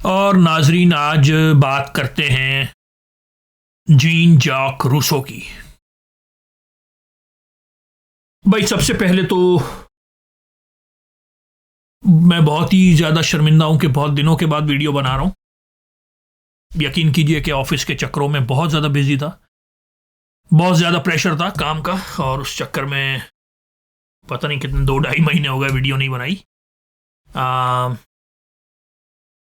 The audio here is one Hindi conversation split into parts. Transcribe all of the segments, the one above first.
और नाजरीन, आज बात करते हैं जीन जॉक रूसो की। भाई, सबसे पहले तो मैं बहुत ही ज़्यादा शर्मिंदा हूं कि बहुत दिनों के बाद वीडियो बना रहा हूं। यकीन कीजिए कि ऑफिस के चक्करों में बहुत ज़्यादा बिजी था, बहुत ज़्यादा प्रेशर था काम का, और उस चक्कर में पता नहीं कितने 2-2.5 महीने हो गए वीडियो नहीं बनाई।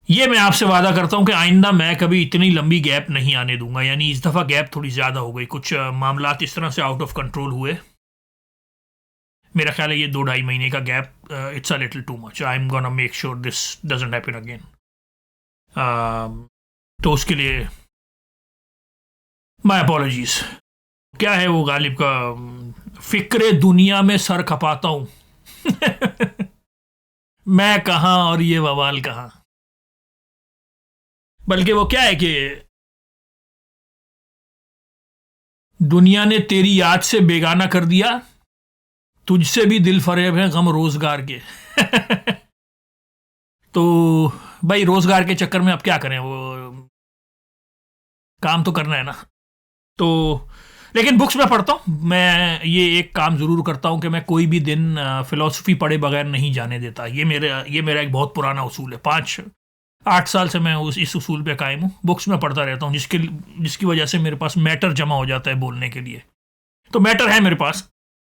ये मैं आपसे वादा करता हूं कि आइंदा मैं कभी इतनी लंबी गैप नहीं आने दूंगा। यानी इस दफ़ा गैप थोड़ी ज़्यादा हो गई, कुछ मामलात इस तरह से आउट ऑफ कंट्रोल हुए। मेरा ख्याल है ये 2-2.5 महीने का gap it's a little too much. I am gonna make sure this doesn't happen again. तो उसके लिए माय अपॉलॉजीज। क्या है वो गालिब का फिक्रे दुनिया में सर खपाता हूं मैं कहां और ये बवाल कहां। बल्कि वो क्या है कि दुनिया ने तेरी याद से बेगाना कर दिया, तुझसे भी दिल फरेब है गम रोजगार के तो भाई, रोजगार के चक्कर में अब क्या करें, वो काम तो करना है ना। तो लेकिन बुक्स में पढ़ता हूँ। मैं ये एक काम ज़रूर करता हूँ कि मैं कोई भी दिन फ़िलासफ़ी पढ़े बगैर नहीं जाने देता। ये मेरा एक बहुत पुराना उसूल है। 5-8 साल से मैं इस उसूल पे कायम हूँ। बुक्स में पढ़ता रहता हूँ, जिसकी वजह से मेरे पास मैटर जमा हो जाता है बोलने के लिए। तो मैटर है मेरे पास।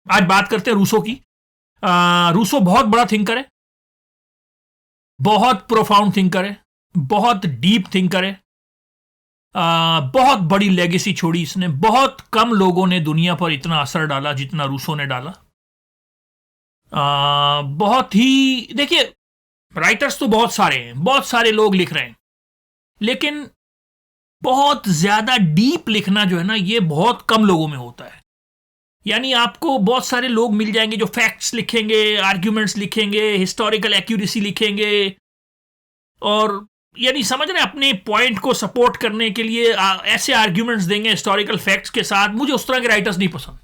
आज बात करते हैं रूसो की। रूसो बहुत बड़ा थिंकर है, बहुत प्रोफाउंड थिंकर है, बहुत डीप थिंकर है। बहुत बड़ी लेगेसी छोड़ी इसने। बहुत कम लोगों ने दुनिया पर इतना असर डाला जितना रूसो ने डाला। बहुत ही, देखिए, राइटर्स तो बहुत सारे हैं, बहुत सारे लोग लिख रहे हैं, लेकिन बहुत ज्यादा डीप लिखना जो है ना, ये बहुत कम लोगों में होता है। यानी आपको बहुत सारे लोग मिल जाएंगे जो फैक्ट्स लिखेंगे, आर्ग्यूमेंट्स लिखेंगे, हिस्टोरिकल एक्यूरेसी लिखेंगे, और यानी समझ रहे हैं, अपने पॉइंट को सपोर्ट करने के लिए ऐसे आर्ग्यूमेंट्स देंगे हिस्टोरिकल फैक्ट्स के साथ। मुझे उस तरह के राइटर्स नहीं पसंद।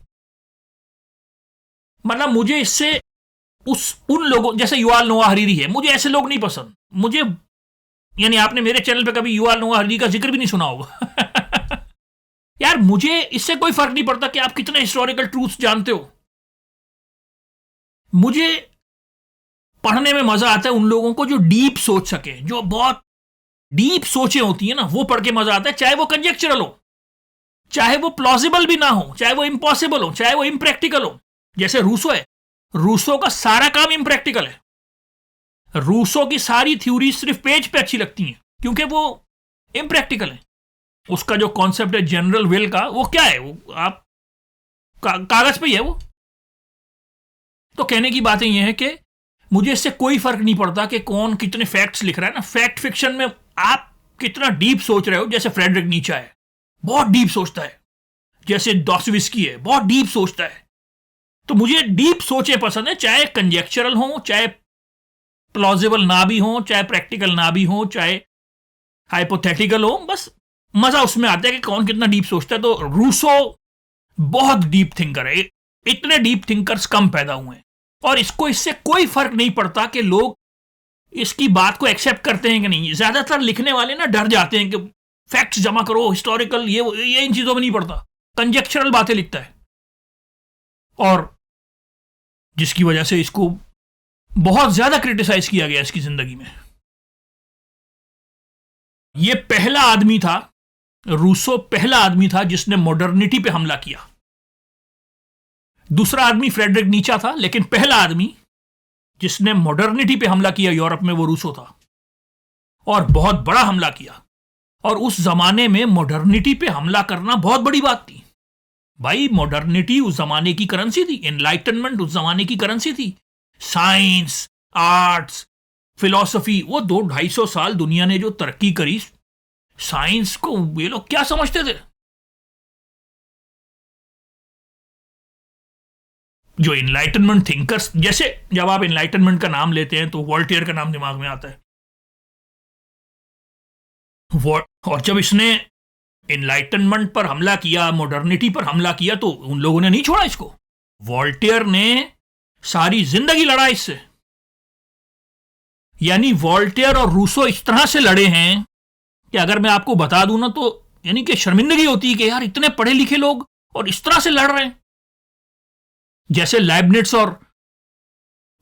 मतलब मुझे इससे उन लोगों जैसे युवाल नोआ हरीरी है, मुझे ऐसे लोग नहीं पसंद। मुझे, यानी आपने मेरे चैनल पे कभी युवाल नोआ हरीरी का जिक्र भी नहीं सुना होगा यार, मुझे इससे कोई फर्क नहीं पड़ता कि आप कितने हिस्टोरिकल ट्रूथ्स जानते हो। मुझे पढ़ने में मजा आता है उन लोगों को जो डीप सोच सके, जो बहुत डीप सोचें होती है ना, वो पढ़ के मजा आता है। चाहे वो कंजेक्चरल हो, चाहे वो प्लॉजिबल भी ना हो, चाहे वो इम्पॉसिबल हो, चाहे वो इम्प्रैक्टिकल हो। जैसे रूसो है, रूसो का सारा काम इम्प्रैक्टिकल है। रूसो की सारी थ्योरी सिर्फ पेज पे अच्छी लगती हैं क्योंकि वो इम्प्रैक्टिकल है। उसका जो कॉन्सेप्ट है जनरल विल का, वो क्या है, वो आप कागज पे ही है वो। तो कहने की बातें ये है कि मुझे इससे कोई फर्क नहीं पड़ता कि कौन कितने फैक्ट्स लिख रहा है ना। फैक्ट फिक्शन में आप कितना डीप सोच रहे हो, जैसे फ्रेडरिक नीचा है, बहुत डीप सोचता है। जैसे दोस्टोयेव्स्की है, बहुत डीप सोचता है। तो मुझे डीप सोचें पसंद है, चाहे कंजेक्चरल हो, चाहे प्लॉजिबल ना भी हो, चाहे प्रैक्टिकल ना भी हो, चाहे हाइपोथेटिकल हो। बस मजा उसमें आता है कि कौन कितना डीप सोचता है। तो रूसो बहुत डीप थिंकर है। इतने डीप थिंकर्स कम पैदा हुए हैं, और इससे कोई फर्क नहीं पड़ता कि लोग इसकी बात को एक्सेप्ट करते हैं कि नहीं। ज्यादातर लिखने वाले ना डर जाते हैं कि फैक्ट्स जमा करो, हिस्टोरिकल, ये इन चीजों में नहीं पड़ता, कंजेक्चरल बातें लिखता है, और जिसकी वजह से इसको बहुत ज्यादा क्रिटिसाइज किया गया इसकी जिंदगी में। ये पहला आदमी था, रूसो पहला आदमी था जिसने मॉडर्निटी पे हमला किया। दूसरा आदमी फ्रेडरिक नीचा था, लेकिन पहला आदमी जिसने मॉडर्निटी पे हमला किया यूरोप में, वो रूसो था, और बहुत बड़ा हमला किया। और उस जमाने में मॉडर्निटी पे हमला करना बहुत बड़ी बात थी। भाई, मॉडर्निटी उस जमाने की करेंसी थी, एनलाइटनमेंट उस जमाने की करेंसी थी। साइंस, आर्ट्स, फिलॉसफी, वो 200-250 साल दुनिया ने जो तरक्की करी, साइंस को ये लोग क्या समझते थे। जो एनलाइटनमेंट थिंकर्स, जैसे जब आप एनलाइटनमेंट का नाम लेते हैं तो वॉल्टेयर का नाम दिमाग में आता है। और जब इसने एनलाइटनमेंट पर हमला किया, मॉडर्निटी पर हमला किया, तो उन लोगों ने नहीं छोड़ा इसको। वॉल्टेयर ने सारी जिंदगी लड़ा इससे। यानी वॉल्टेयर और रूसो इस तरह से लड़े हैं कि अगर मैं आपको बता दूं ना तो यानी कि शर्मिंदगी होती है कि यार इतने पढ़े लिखे लोग और इस तरह से लड़ रहे हैं। जैसे लाइबनिट्स और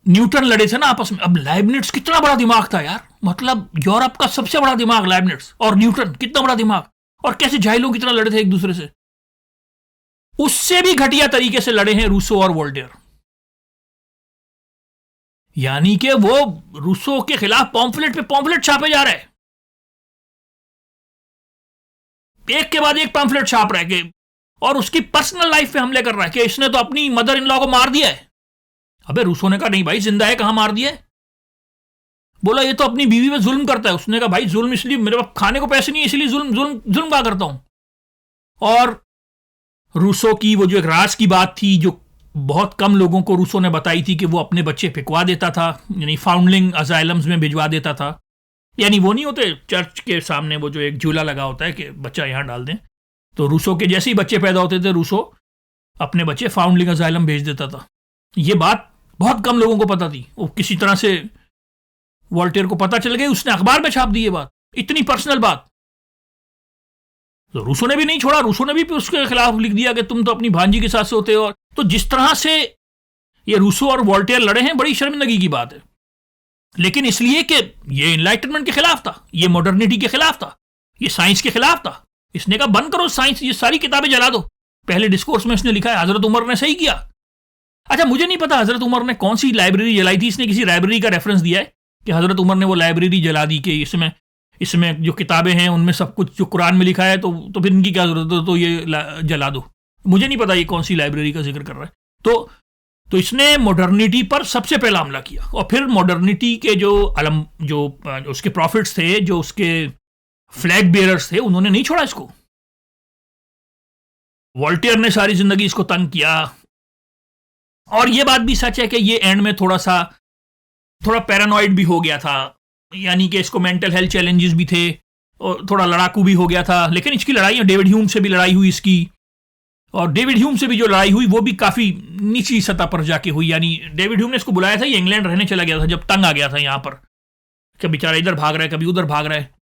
न्यूटन लड़े थे ना आपस में। अब लाइबनिट्स कितना बड़ा दिमाग था यार, मतलब यूरोप का सबसे बड़ा दिमाग लाइबनिट्स, और न्यूटन कितना बड़ा दिमाग, और कैसे जाहिलों की तरह लड़े थे एक दूसरे से। उससे भी घटिया तरीके से लड़े हैं रूसो और वोल्टेयर। यानी कि वो रूसो के खिलाफ पॉम्फलेट पे पॉम्फलेट छापे जा रहे हैं, एक के बाद एक पॉम्फलेट छाप रहे हैं, और उसकी पर्सनल लाइफ पे हमले कर रहा है कि इसने तो अपनी मदर इन लॉ को मार दिया है। अबे रूसो ने कहा नहीं भाई, जिंदा है, कहां मार दिया है। बोला ये तो अपनी बीवी पे जुल्म करता है। उसने कहा भाई जुल्म इसलिए, मेरे पास खाने को पैसे नहीं है इसलिए जुल्म जुल्म जुल्म क्या करता हूं। और रूसो की वो जो एक राज की बात थी जो बहुत कम लोगों को रूसो ने बताई थी कि वो अपने बच्चे फिकवा देता था, यानी फाउंडलिंग अजाइलम्स में भिजवा देता था। यानी वो नहीं होते चर्च के सामने वो जो एक झूला लगा होता है कि बच्चा यहां डाल दें, तो रूसो के जैसे ही बच्चे पैदा होते थे रूसो अपने बच्चे फाउंडलिंग अजाइलम भेज देता था। ये बात बहुत कम लोगों को पता थी। वो किसी तरह से वॉल्टेयर को पता चल गई, उसने अखबार में छाप दी ये बात, इतनी पर्सनल बात। तो रूसो ने भी नहीं छोड़ा, रूसो ने भी उसके खिलाफ लिख दिया कि तुम तो अपनी भांजी के साथ सोते हो। तो जिस तरह से ये रूसो और वॉल्टेयर लड़े हैं, बड़ी शर्मिंदगी की बात है। लेकिन इसलिए कि ये इनलाइटनमेंट के खिलाफ था, ये मॉडर्निटी के खिलाफ था, ये साइंस के खिलाफ था। इसने कहा बंद करो साइंस, ये सारी किताबें जला दो। पहले डिस्कोर्स में इसने लिखा है हजरत उमर ने सही किया। अच्छा, मुझे नहीं पता हजरत उमर ने कौन सी लाइब्रेरी जलाई थी। इसने किसी लाइब्रेरी का रेफरेंस दिया है कि हजरत उमर ने वो लाइब्रेरी जला दी कि इसमें जो किताबें हैं उनमें सब कुछ जो कुरान में लिखा है तो फिर इनकी क्या जरूरत है, तो ये जला दो। मुझे नहीं पता ये कौन सी लाइब्रेरी का जिक्र कर रहा है। तो इसने मॉडर्निटी पर सबसे पहला हमला किया। और फिर मॉडर्निटी के जो उसके प्रॉफिट्स थे, जो उसके फ्लैग बेयरर्स थे, उन्होंने नहीं छोड़ा इसको। वॉल्टेयर ने सारी जिंदगी इसको तंग किया। और ये बात भी सच है कि ये एंड में थोड़ा पैरानॉइड भी हो गया था, यानी कि इसको मेंटल हेल्थ चैलेंजेस भी थे और थोड़ा लड़ाकू भी हो गया था। लेकिन इसकी लड़ाई, डेविड ह्यूम से भी लड़ाई हुई इसकी, और डेविड ह्यूम से भी जो लड़ाई हुई वो भी काफी निचली सतह पर जाके हुई। यानी डेविड ह्यूम ने इसको बुलाया था, ये इंग्लैंड रहने चला गया था जब तंग आ गया था यहाँ पर, कि बेचारा इधर भाग रहा है कभी उधर भाग रहा है।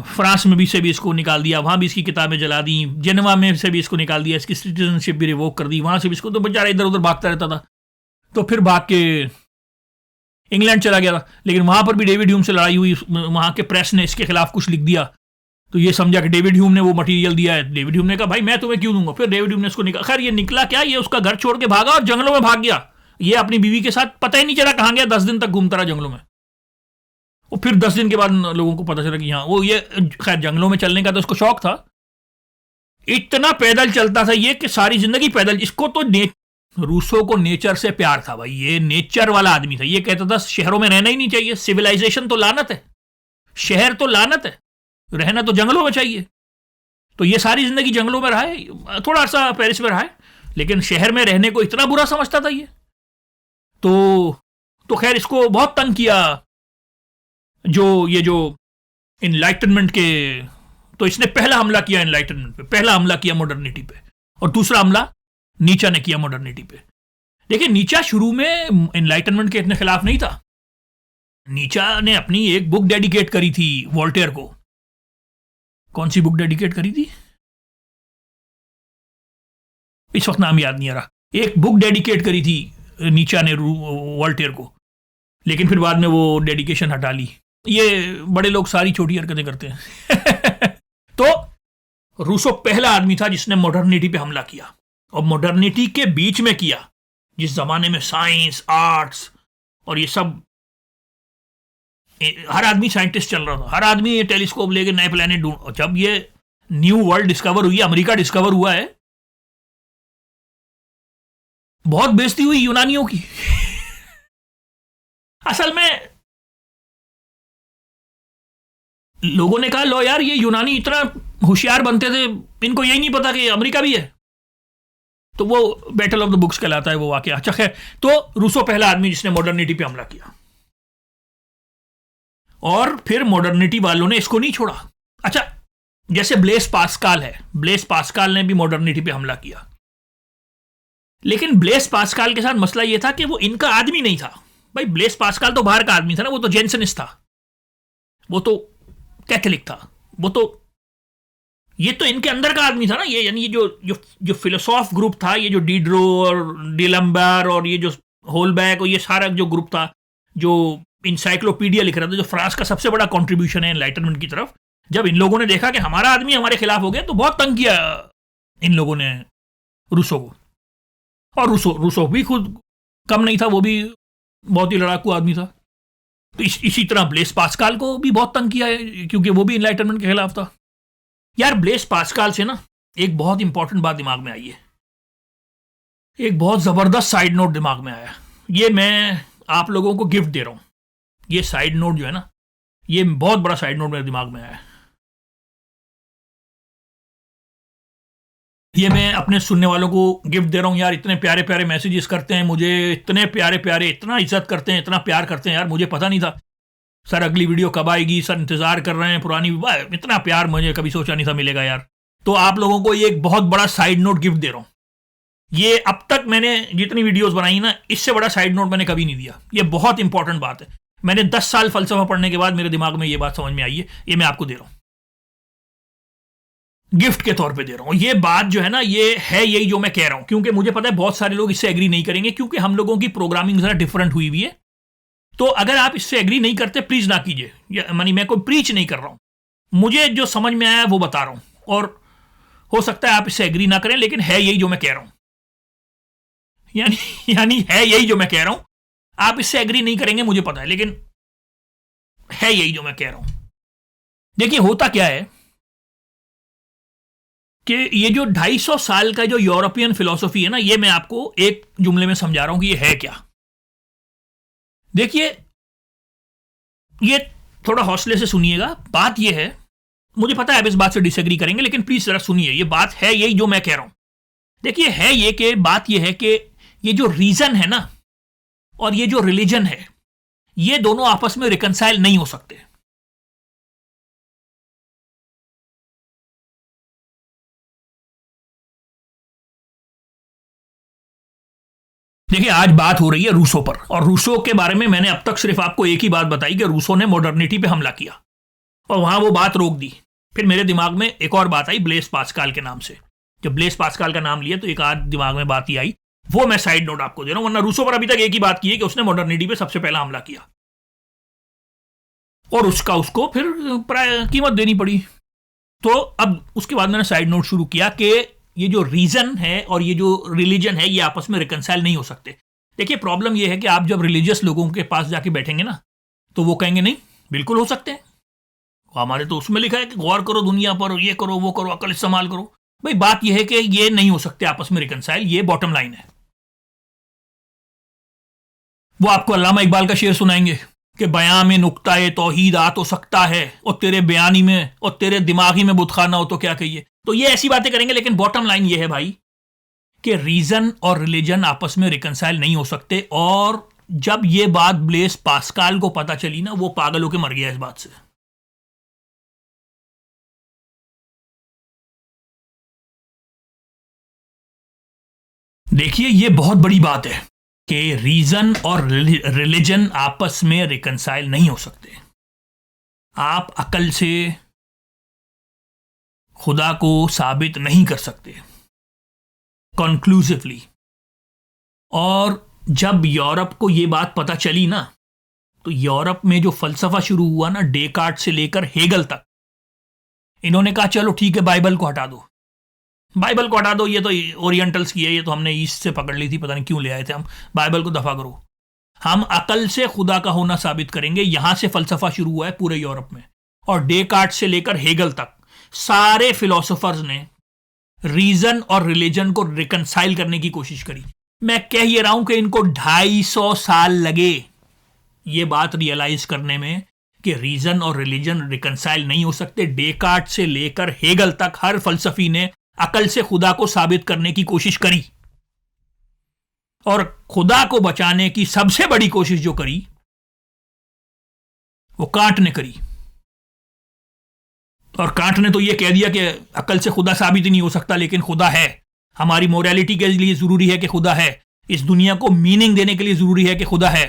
फ्रांस में भी से भी इसको निकाल दिया, वहां भी इसकी किताबें जला दी। जेनेवा में से भी इसको निकाल दिया, इसकी सिटीजनशिप भी रिवोक कर दी, वहां से भी इसको, तो बेचारा इधर उधर भागता रहता था। तो फिर भाग के इंग्लैंड चला गया था। लेकिन वहां पर भी डेविड ह्यूम से लड़ाई हुई, वहां के प्रेस ने इसके खिलाफ कुछ लिख दिया, तो ये समझा कि डेविड ह्यूम ने वो मटेरियल दिया है। डेविड ह्यूम ने कहा भाई मैं तुम्हें क्यों दूंगा। फिर डेविड ह्यूम ने इसको निकाला। खैर ये निकला क्या, ये उसका घर छोड़ के भागा और जंगलों में भाग गया। ये अपनी बीवी के साथ पता ही नहीं चला कहां गया, 10 दिन तक घूमता रहा जंगलों में। और फिर 10 दिन के बाद लोगों को पता चला कि हाँ वो ये, खैर जंगलों में चलने का तो उसको शौक था, इतना पैदल चलता था ये कि सारी जिंदगी पैदल। इसको तो रूसो को नेचर से प्यार था भाई, ये नेचर वाला आदमी था। ये कहता था शहरों में रहना ही नहीं चाहिए, सिविलाइजेशन तो लानत है, शहर तो लानत है, रहना तो जंगलों में चाहिए। तो ये सारी जिंदगी जंगलों में रहा है, थोड़ा सा पेरिस में रहा है, लेकिन शहर में रहने को इतना बुरा समझता था ये। तो खैर इसको बहुत तंग किया जो इनलाइटनमेंट के। तो इसने पहला हमला किया इनलाइटनमेंट पे, पहला हमला किया मॉडर्निटी पे, और दूसरा हमला नीचा ने किया मॉडर्निटी पे। देखिए नीचा शुरू में इनलाइटनमेंट के इतने खिलाफ नहीं था। नीचा ने अपनी एक बुक डेडिकेट करी थी वॉल्टेयर को। कौन सी बुक डेडिकेट करी थी इस वक्त नाम याद नहीं आ रहा। एक बुक डेडिकेट करी थी नीचा ने वॉल्टेयर को, लेकिन फिर बाद में वो डेडिकेशन हटा ली। ये बड़े लोग सारी छोटी हरकतें करते हैं। तो रूसो पहला आदमी था जिसने मॉडर्निटी पे हमला किया, और मॉडर्निटी के बीच में किया जिस जमाने में साइंस, आर्ट्स और ये सब, हर आदमी साइंटिस्ट चल रहा था, हर आदमी ये टेलीस्कोप लेके नए प्लेनेट ढूंढ। जब ये न्यू वर्ल्ड डिस्कवर हुई, अमेरिका डिस्कवर हुआ है, बहुत बेइज्जती हुई यूनानियों की। असल में लोगों ने कहा लो यार ये यूनानी इतना होशियार बनते थे, इनको यही नहीं पता कि अमेरिका भी है। तो वो बैटल ऑफ द बुक्स कहलाता है वो वाकया। अच्छा खैर, तो रूसो पहला आदमी जिसने मॉडर्निटी पे हमला किया, और फिर मॉडर्निटी वालों ने इसको नहीं छोड़ा। अच्छा, जैसे ब्लेस पास्कल है, ब्लेस पास्कल ने भी मॉडर्निटी पे हमला किया, लेकिन ब्लेस पास्कल के साथ मसला यह था कि वो इनका आदमी नहीं था। भाई ब्लेस पास्कल तो बाहर का आदमी था ना, वो तो जेनसनिस्ट था, वो तो कैथोलिक था, वो तो, ये तो इनके अंदर का आदमी था ना, ये यानी ये जो जो जो फिलोसॉफ ग्रुप था, ये जो डीड्रो और डिलम्बर और ये जो होलबैक और ये सारा जो ग्रुप था, जो इंसाइक्लोपीडिया लिख रहा था, जो फ्रांस का सबसे बड़ा कंट्रीब्यूशन है एनलाइटनमेंट की तरफ, जब इन लोगों ने देखा कि हमारा आदमी हमारे खिलाफ हो गया तो बहुत तंग किया इन लोगों ने रूसो को। और रूसो भी खुद कम नहीं था, वो भी बहुत ही लड़ाकू आदमी था। तो इसी तरह ब्लेस पास्कल को भी बहुत तंग किया है, क्योंकि वो भी इनलाइटनमेंट के खिलाफ था। यार ब्लेस पास्कल से ना एक बहुत इंपॉर्टेंट बात दिमाग में आई है, एक बहुत जबरदस्त साइड नोट दिमाग में आया, ये मैं आप लोगों को गिफ्ट दे रहा हूं। ये साइड नोट जो है ना, ये बहुत बड़ा साइड नोट मेरे दिमाग में आया। ये मैं अपने सुनने वालों को गिफ्ट दे रहा हूं। यार इतने प्यारे प्यारे मैसेजेस करते हैं मुझे, इतने प्यारे प्यारे, इतना इज्जत करते हैं, इतना प्यार करते हैं, यार मुझे पता नहीं था। सर अगली वीडियो कब आएगी, सर इंतजार कर रहे हैं पुरानी, इतना प्यार मुझे कभी सोचा नहीं था मिलेगा यार। तो आप लोगों को ये एक बहुत बड़ा साइड नोट गिफ्ट दे रहा हूं। ये अब तक मैंने जितनी वीडियोस बनाई ना, इससे बड़ा साइड नोट मैंने कभी नहीं दिया। ये बहुत इंपॉर्टेंट बात है। मैंने 10 साल फलसफा पढ़ने के बाद मेरे दिमाग में ये बात समझ में आई है, ये मैं आपको दे रहा हूं, गिफ्ट के तौर पे दे रहा हूं। ये बात जो है ना, ये है यही जो मैं कह रहा हूं, क्योंकि मुझे पता है बहुत सारे लोग इससे एग्री नहीं करेंगे, क्योंकि हम लोगों की प्रोग्रामिंग जरा डिफरेंट हुई हुई है। तो अगर आप इससे एग्री नहीं करते प्लीज ना कीजिए, मानी मैं कोई प्रीच नहीं कर रहा हूं, मुझे जो समझ में आया वो बता रहा हूं, और हो सकता है आप इससे एग्री ना करें, लेकिन है यही जो मैं कह रहा हूं। यानी है यही जो मैं कह रहा हूं। आप इससे एग्री नहीं करेंगे मुझे पता है, लेकिन है यही जो मैं कह रहा हूं। देखिए होता क्या है कि ये जो 250 साल का जो यूरोपियन फिलॉसफी है ना, ये मैं आपको एक जुमले में समझा रहा हूं कि ये है क्या। देखिए ये थोड़ा हौसले से सुनिएगा। बात ये है, मुझे पता है आप इस बात से डिसएग्री करेंगे, लेकिन प्लीज जरा सुनिए, ये बात है यही जो मैं कह रहा हूं। देखिए है ये कि बात ये है कि ये जो रीजन है ना और ये जो रिलीजन है, ये दोनों आपस में रिकंसाइल नहीं हो सकते। देखिए आज बात हो रही है रूसो पर, और रूसो के बारे में मैंने अब तक सिर्फ आपको एक ही बात बताई कि रूसो ने मॉडर्निटी पे हमला किया और वहां वो बात रोक दी। फिर मेरे दिमाग में एक और बात आई ब्लेस पास्कल के नाम से। जब ब्लेस पास्कल का नाम लिया तो एक आध दिमाग में बात ही आई, वो मैं साइड नोट आपको दे रहा हूं। वरना रूसो पर अभी तक एक ही बात की है कि उसने मॉडर्निटी पे सबसे पहला हमला किया और उसको फिर कीमत देनी पड़ी। तो अब उसके बाद मैंने साइड नोट शुरू किया कि ये जो रीजन है और ये जो रिलीजन है, ये आपस में रिकंसाइल नहीं हो सकते। देखिए प्रॉब्लम ये है कि आप जब रिलीजियस लोगों के पास जाके बैठेंगे ना, तो वो कहेंगे नहीं बिल्कुल हो सकते हैं, हमारे तो उसमें लिखा है कि गौर करो दुनिया पर, ये करो वो करो, अकल इस्तेमाल करो। भाई बात यह है कि ये नहीं हो सकते आपस में रिकंसाइल, ये बॉटम लाइन है। वो आपको अल्लामा इकबाल का शेर सुनाएंगे कि बयां में नुक्ता तौहीद आ तो सकता है, और तेरे बयानी में और तेरे दिमागी में बुतखाना हो तो क्या कहिए। तो ये ऐसी बातें करेंगे, लेकिन बॉटम लाइन ये है भाई कि रीजन और रिलीजन आपस में रिकंसाइल नहीं हो सकते। और जब ये बात ब्लेस पास्कल को पता चली ना, वो पागल होकर मर गया इस बात से। देखिए ये बहुत बड़ी बात है कि रीजन और रिलीजन आपस में रिकंसाइल नहीं हो सकते। आप अकल से खुदा को साबित नहीं कर सकते कंक्लूसिवली। और जब यूरोप को यह बात पता चली ना, तो यूरोप में जो फलसफा शुरू हुआ ना, डेकार्ट से लेकर हेगल तक, इन्होंने कहा चलो ठीक है बाइबल को हटा दो, बाइबल को हटा दो, ये तो ओरिएंटल्स की है, ये तो हमने ईस्ट से पकड़ ली थी, पता नहीं क्यों ले आए थे हम, बाइबल को दफा करो, हम अकल से खुदा का होना साबित करेंगे। यहां से फलसफा शुरू हुआ है पूरे यूरोप में, और डेकार्ट से लेकर हेगल तक सारे फिलोसोफर्स ने रीजन और रिलीजन को रिकंसाइल करने की कोशिश करी। मैं कह ये रहा हूं कि इनको 250 साल लगे ये बात रियलाइज करने में कि रीजन और रिलीजन रिकंसाइल नहीं हो सकते। डेकार्ट से लेकर हेगल तक हर फलसफी ने अकल से खुदा को साबित करने की कोशिश करी, और खुदा को बचाने की सबसे बड़ी कोशिश जो करी वो कांट ने करी। और कांट ने तो ये कह दिया कि अकल से खुदा साबित ही नहीं हो सकता, लेकिन खुदा है, हमारी मोरालिटी के लिए जरूरी है कि खुदा है, इस दुनिया को मीनिंग देने के लिए जरूरी है कि खुदा है।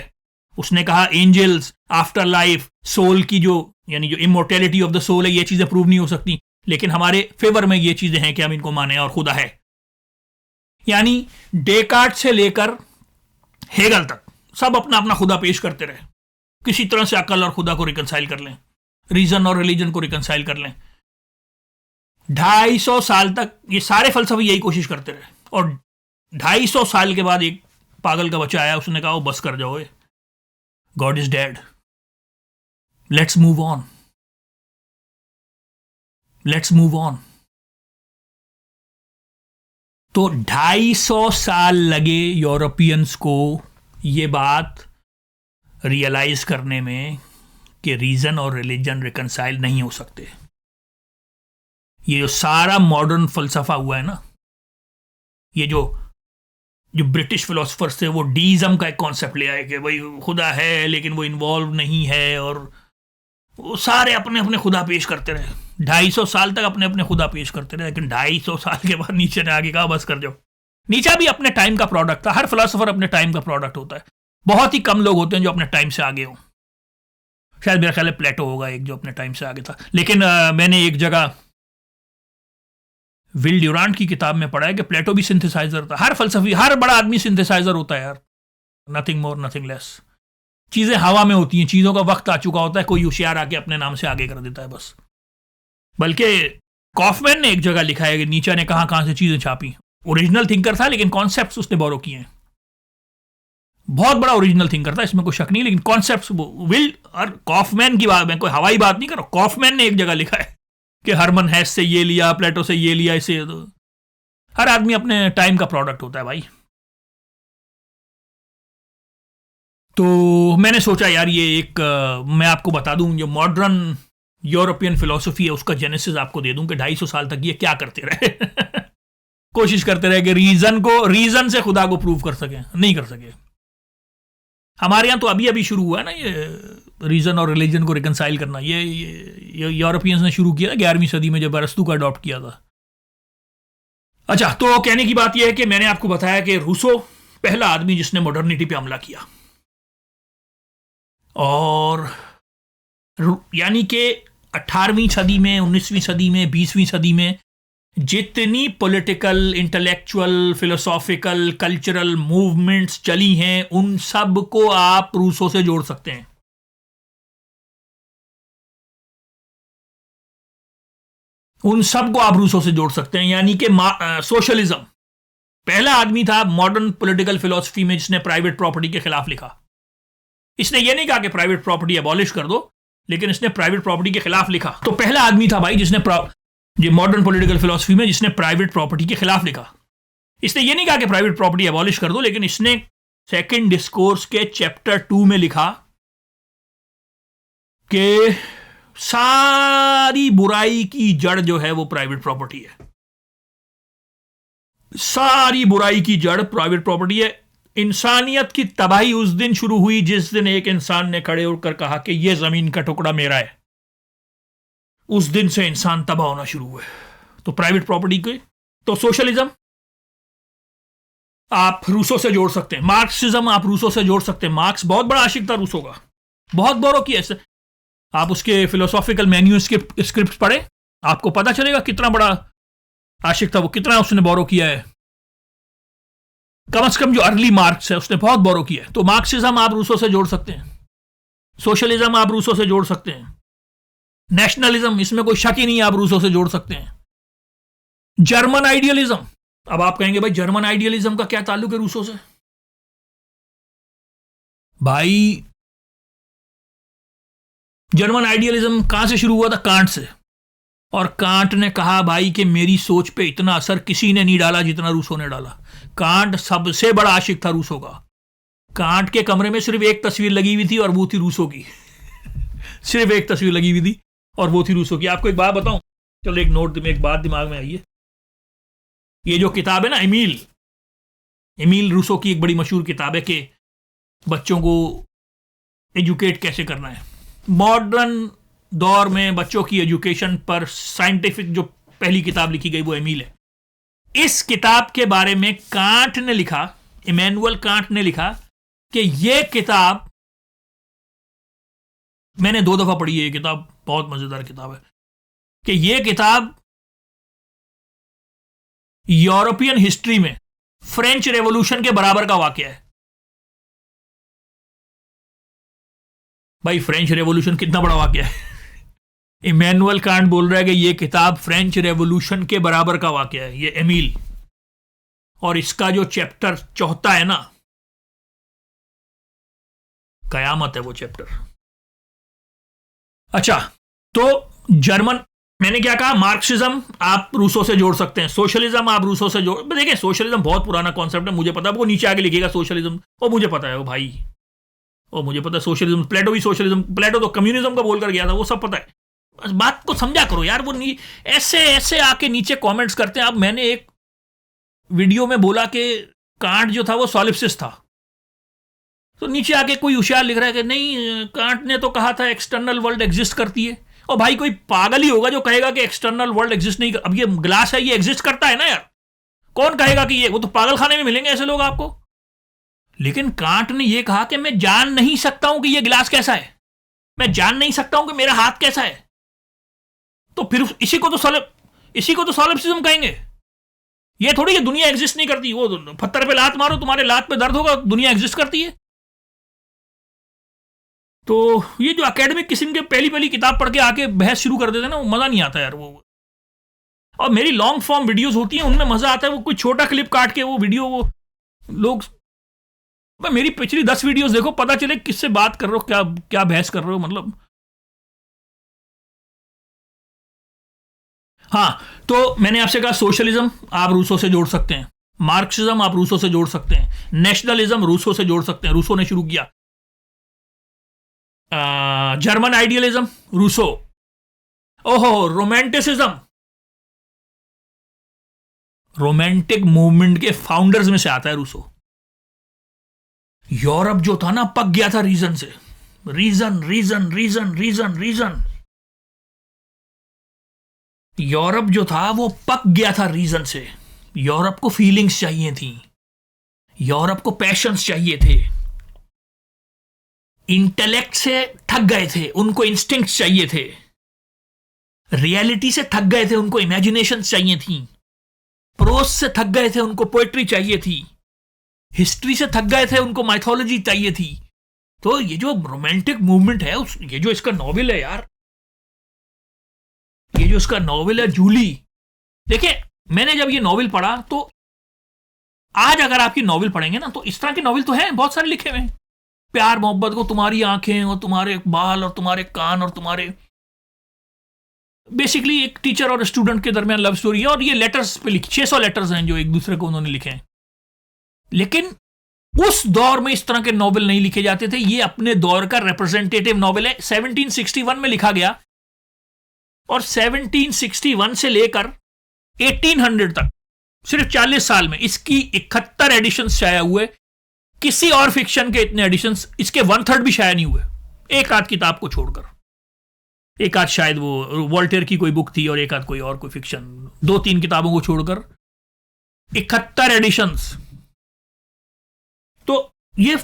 उसने कहा एंजल्स, आफ्टर लाइफ, सोल की जो यानी जो इमोर्टेलिटी ऑफ द सोल है, ये चीजें प्रूव नहीं हो सकती, लेकिन हमारे फेवर में ये चीजें हैं कि हम इनको माने और खुदा है। यानी डेकार्ट से लेकर हेगल तक सब अपना अपना खुदा पेश करते रहे, किसी तरह से अकल और खुदा को रिकंसाइल कर लें, रीजन और रिलीजन को रिकंसाइल कर लें। 250 साल तक ये सारे फलसफे यही कोशिश करते रहे, और 250 साल के बाद एक पागल का बच्चा आया, उसने कहा बस कर जाओ, God is dead, let's move on, let's move on. तो 250 साल लगे यूरोपियंस को ये बात रियलाइज करने में कि रीजन और रिलीजन रिकंसाइल नहीं हो सकते। ये जो सारा मॉडर्न फलसफा हुआ है ना, ये जो ब्रिटिश फिलोसफर्स थे, वो डीइज्म का एक कॉन्सेप्ट ले आए कि भाई खुदा है लेकिन वो इन्वॉल्व नहीं है, और वो सारे अपने अपने खुदा पेश करते रहे। 250 साल तक अपने अपने खुदा पेश करते रहे, लेकिन 250 साल के बाद नीचे ने आगे कहा बस कर जाओ। नीचे भी अपने टाइम का प्रोडक्ट था, हर फिलोसोफर अपने टाइम का प्रोडक्ट होता है, बहुत ही कम लोग होते हैं जो अपने टाइम से आगे हों। शायद मेरा ख्याल है प्लेटो होगा एक जो अपने टाइम से आगे था। लेकिन मैंने एक जगह विल ड्यूरांट की किताब में पढ़ा है कि प्लेटो भी सिंथेसाइजर था। हर फलसफी, हर बड़ा आदमी सिंथेसाइजर होता है यार, नथिंग मोर नथिंग लेस। चीजें हवा में होती हैं, चीजों का वक्त आ चुका होता है, कोई होशियार आके अपने नाम से आगे कर देता है बस। बल्कि कॉफमैन ने एक जगह लिखा है कि नीचे ने कहां से चीजें छापी। ओरिजिनल थिंकर था लेकिन कॉन्सेप्ट्स उसने बोरो किए हैं, बहुत बड़ा ओरिजिनल थिंकर था, इसमें कोई शक नहीं, लेकिन कॉन्सेप्ट्स विल और कॉफमैन की बात, मैं कोई हवाई बात नहीं कर रहा। कॉफमैन ने एक जगह लिखा है कि हरमन हेस से ये लिया, प्लेटो से ये लिया, इसे तो हर आदमी अपने टाइम का प्रोडक्ट होता है भाई। तो मैंने सोचा यार ये एक मैं आपको बता दूं, जो मॉडर्न यूरोपियन फिलोसफी है उसका जेनेसिस आपको दे दूं कि 250 साल तक ये क्या करते रहे कोशिश करते रहे कि रीजन से खुदा को प्रूव कर सके, नहीं कर सके। हमारे यहाँ तो अभी अभी शुरू हुआ है ना ये रीजन और रिलीजन को रिकंसाइल करना, ये यूरोपियंस ने शुरू किया 11वीं सदी में जब अरस्तू का अडॉप्ट किया था। अच्छा, तो कहने की बात यह है कि मैंने आपको बताया कि रूसो पहला आदमी जिसने मॉडर्निटी पे हमला किया, और यानी कि 18वीं सदी में, 19वीं सदी में, 20वीं सदी में जितनी political, intellectual, philosophical, cultural movements चली हैं, उन सब को आप रूसो से जोड़ सकते हैं। उन सब को आप रूसो से जोड़ सकते हैं। यानी कि सोशलिज्म, पहला आदमी था मॉडर्न पॉलिटिकल फिलोसफी में जिसने प्राइवेट प्रॉपर्टी के खिलाफ लिखा। इसने ये नहीं कहा कि प्राइवेट प्रॉपर्टी एबॉलिश कर दो, लेकिन इसने प्राइवेट प्रॉपर्टी के खिलाफ लिखा। तो पहला आदमी था भाई जिसने ये मॉडर्न पॉलिटिकल फिलोसफी में जिसने प्राइवेट प्रॉपर्टी के खिलाफ लिखा। इसने ये नहीं कहा कि प्राइवेट प्रॉपर्टी एबॉलिश कर दो, लेकिन इसने सेकंड डिस्कोर्स के चैप्टर 2 में लिखा कि सारी बुराई की जड़ जो है वो प्राइवेट प्रॉपर्टी है। सारी बुराई की जड़ प्राइवेट प्रॉपर्टी है। इंसानियत की तबाही उस दिन शुरू हुई जिस दिन एक इंसान ने खड़े होकर कहा कि यह जमीन का टुकड़ा मेरा है। उस दिन से इंसान तबाह होना शुरू हुए। तो प्राइवेट प्रॉपर्टी के, तो सोशलिज्म आप रूसो से जोड़ सकते हैं, मार्क्सिज्म आप रूसो से जोड़ सकते हैं। मार्क्स बहुत बड़ा आशिक था रूसो का, बहुत बोरो किया ऐसे। आप उसके फिलोसॉफिकल मैन्यूस्क्रिप्ट पढ़े, आपको पता चलेगा कितना बड़ा आशिक था वो, कितना उसने बोरो किया है। कम से कम जो अर्ली मार्क्स है उसने बहुत बोरो किया है। तो मार्क्सिज्म आप रूसो से जोड़ सकते हैं, सोशलिज्म आप रूसो से जोड़ सकते हैं, नेशनलिज्म इसमें कोई शक ही नहीं, आप रूसो से जोड़ सकते हैं। जर्मन आइडियलिज्म, अब आप कहेंगे भाई जर्मन आइडियलिज्म का क्या ताल्लुक है रूसो से? भाई जर्मन आइडियलिज्म कहां से शुरू हुआ था? Can't say. और कांट ने कहा भाई कि मेरी सोच पे इतना असर किसी ने नहीं डाला जितना रूसो ने डाला। कांट सबसे बड़ा आशिक था रूसो का। कांट के कमरे में सिर्फ एक तस्वीर लगी हुई थी और वो थी रूसो की सिर्फ एक तस्वीर लगी हुई थी और वो थी रूसो की। आपको एक बात बताऊं, चलो एक बात दिमाग में आई है। ये जो किताब है ना एमील रूसो की एक बड़ी मशहूर किताब है कि बच्चों को एजुकेट कैसे करना है। मॉडर्न दौर में बच्चों की एजुकेशन पर साइंटिफिक जो पहली किताब लिखी गई वो एमील है। इस किताब के बारे में कांट ने लिखा, इमैनुअल कांट ने लिखा कि यह किताब मैंने 2 दफा पढ़ी है ये किताब, बहुत मजेदार किताब है, कि ये किताब यूरोपियन हिस्ट्री में फ्रेंच रेवोल्यूशन के बराबर का वाकया है। भाई फ्रेंच रेवोल्यूशन कितना बड़ा वाकया है। इमैनुअल कांट बोल रहा है कि ये किताब फ्रेंच रेवोल्यूशन के बराबर का वाकया है, ये एमील। और इसका जो चैप्टर चौथा है ना, कयामत है वो चैप्टर। अच्छा, तो जर्मन, मैंने क्या कहा, मार्क्सिज्म आप रूसो से जोड़ सकते हैं, सोशलिज्म आप रूसो से जोड़, देखिए सोशलिज्म बहुत पुराना कॉन्सेप्ट है, मुझे पता है, वो नीचे आगे लिखेगा सोशलिज्म, वो मुझे पता है, वो भाई, वो मुझे पता है सोशलिज्म, प्लेटो भी सोशलिज्म, प्लेटो तो कम्युनिज्म का बोलकर गया था, वो सब पता है। बस बात को समझा करो यार, वो ऐसे ऐसे आके नीचे कमेंट्स करते हैं। अब मैंने एक वीडियो में बोला कि कांट जो था वो सॉलिप्सिस्ट था, तो नीचे आके कोई होशियार लिख रहा है कि नहीं, कांट ने तो कहा था एक्सटर्नल वर्ल्ड एग्जिस्ट करती है। और भाई कोई पागल ही होगा जो कहेगा कि एक्सटर्नल वर्ल्ड एग्जिस्ट नहीं कर, अब ये ग्लास है, ये एग्जिस्ट करता है ना यार, कौन कहेगा कि ये, वो तो पागल खाने में मिलेंगे ऐसे लोग आपको। लेकिन कांट ने ये कहा कि मैं जान नहीं सकता हूं कि ये गिलास कैसा है, मैं जान नहीं सकता हूं कि मेरा हाथ कैसा है, तो फिर इसी को तो सॉलिप्सिज्म कहेंगे। ये थोड़ी कि दुनिया एग्जिस्ट नहीं करती, वो पत्थर पे लात मारो, तुम्हारे लात पे दर्द होगा, दुनिया एग्जिस्ट करती है। तो ये जो एकेडमिक किस्म के पहली पहली किताब पढ़ के आके बहस शुरू कर देते ना, वो मजा नहीं आता यार वो। और मेरी लॉन्ग फॉर्म वीडियोस होती हैं, उनमें मजा आता है, वो कोई छोटा क्लिप काट के वो वीडियो, वो लोग, मेरी पिछली 10 वीडियोस देखो, पता चले किससे बात कर रहे हो, क्या क्या बहस कर रहे हो, मतलब। हाँ, तो मैंने आपसे कहा सोशलिज्म आप रूसो से जोड़ सकते हैं, मार्क्सिज्म आप रूसो से जोड़ सकते हैं, नेशनलिज्म रूसो से जोड़ सकते हैं, रूसो ने शुरू किया। German idealism Rousseau. ओहो, रोमांटिसिज्म, रोमांटिक मूवमेंट के फाउंडर्स में से आता है रूसो। यूरोप जो था ना, पक गया था रीजन से, reason reason reason reason reason. Europe जो था वो पक गया था रीजन से। यूरोप को फीलिंग्स चाहिए थी, यूरोप को पैशंस चाहिए थे, इंटेलेक्ट से थक गए थे, उनको इंस्टिंक्ट्स चाहिए थे, रियलिटी से थक गए थे, उनको इमेजिनेशन चाहिए थी, प्रोस से थक गए थे, उनको पोएट्री चाहिए थी, हिस्ट्री से थक गए थे, उनको माइथोलॉजी चाहिए थी। तो ये जो रोमांटिक मूवमेंट है, ये जो इसका नॉवेल है यार, ये जो इसका नॉवेल है जूली, देखिए मैंने जब ये नॉवेल पढ़ा, तो आज अगर आपकी नॉवेल पढ़ेंगे ना, तो इस तरह के नॉवेल तो हैं बहुत सारे लिखे हुए, प्यार मोहब्बत को, तुम्हारी आंखें और तुम्हारे बाल और तुम्हारे कान और तुम्हारे, बेसिकली एक टीचर और स्टूडेंट के दरमियान लव स्टोरी है, और ये लेटर्स पे लिखी, 600 लेटर्स हैं जो एक दूसरे को उन्होंने लिखे हैं। लेकिन उस दौर में इस तरह के नॉवेल नहीं लिखे जाते थे, ये अपने दौर का रिप्रेजेंटेटिव नॉवेल है, 1761 में लिखा गया, और 1761 से लेकर 1800 तक सिर्फ 40 साल में इसकी 71 एडिशन शाया हुए। किसी और फिक्शन के इतने एडिशंस, इसके 1/3 भी शाया नहीं हुए, एक आध किताब को छोड़कर, एक आध शायद वो वॉल्टेयर की कोई बुक थी, और एक आध कोई और कोई फिक्शन, 2-3 किताबों को छोड़कर 71 एडिशंस। तो ये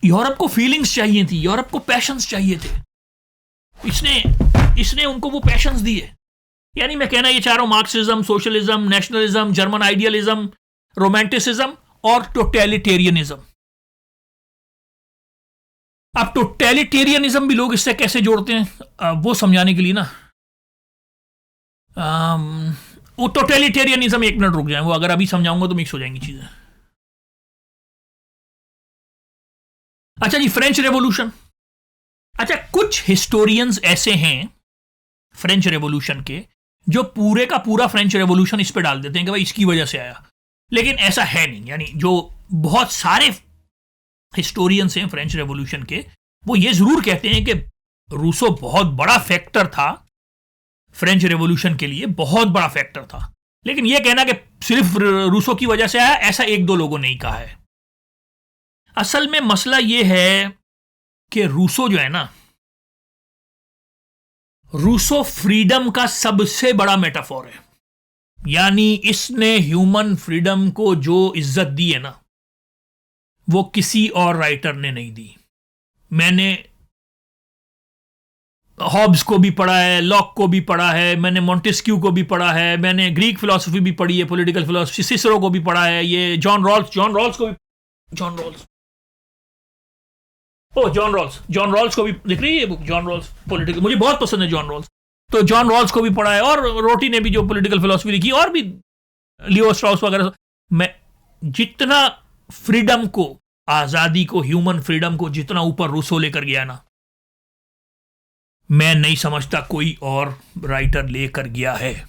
यूरोप को फीलिंग्स चाहिए थी, यूरोप को पैशंस चाहिए थे, इसने उनको वो पैशंस दिए। यानी मैं कहना ये चाह रहा हूं, Marxism, socialism, nationalism, German idealism, romanticism और टोटलिटेरियनिज्म। अब टोटलिटेरियनिज्म भी लोग इससे कैसे जोड़ते हैं, वो समझाने के लिए ना, वो टोटलिटेरियनिज्म, 1 मिनट रुक जाए, वो अगर अभी समझाऊंगा तो मिक्स हो जाएंगी चीजें। अच्छा जी, फ्रेंच रेवोल्यूशन। अच्छा, कुछ हिस्टोरियंस ऐसे हैं फ्रेंच रेवोल्यूशन के, जो पूरे का पूरा फ्रेंच रेवोल्यूशन इस पे डाल देते हैं कि भाई इसकी वजह से आया, लेकिन ऐसा है नहीं। यानी जो बहुत सारे हिस्टोरियंस हैं फ्रेंच रेवोल्यूशन के, वो ये जरूर कहते हैं कि रूसो बहुत बड़ा फैक्टर था फ्रेंच रेवोल्यूशन के लिए, बहुत बड़ा फैक्टर था। लेकिन यह कहना कि सिर्फ रूसो की वजह से आया, ऐसा 1-2 लोगों ने ही कहा है। असल में मसला यह है कि रूसो जो है ना, रूसो फ्रीडम का सबसे बड़ा मेटाफोर है। यानी इसने ह्यूमन फ्रीडम को जो इज्जत दी है ना, वो किसी और राइटर ने नहीं दी। मैंने हॉब्स को भी पढ़ा है, लॉक को भी पढ़ा है, मैंने मॉन्टेस्क्यू को भी पढ़ा है, मैंने ग्रीक फिलोसफी भी पढ़ी है, पॉलिटिकल फिलोसफी, सिसरो को भी पढ़ा है, ये जॉन रॉल्स को भी, जॉन रॉल्स को भी दिख रही है ये बुक, जॉन रॉल्स पॉलिटिकल, मुझे बहुत पसंद है जॉन रॉल्स, तो जॉन रॉल्स को भी पढ़ा है, और रोटी ने भी जो पॉलिटिकल फिलोसफी लिखी, और भी लियो स्ट्रॉस वगैरह। मैं जितना फ्रीडम को, आजादी को, ह्यूमन फ्रीडम को जितना ऊपर रूसो लेकर गया ना, मैं नहीं समझता कोई और राइटर लेकर गया है।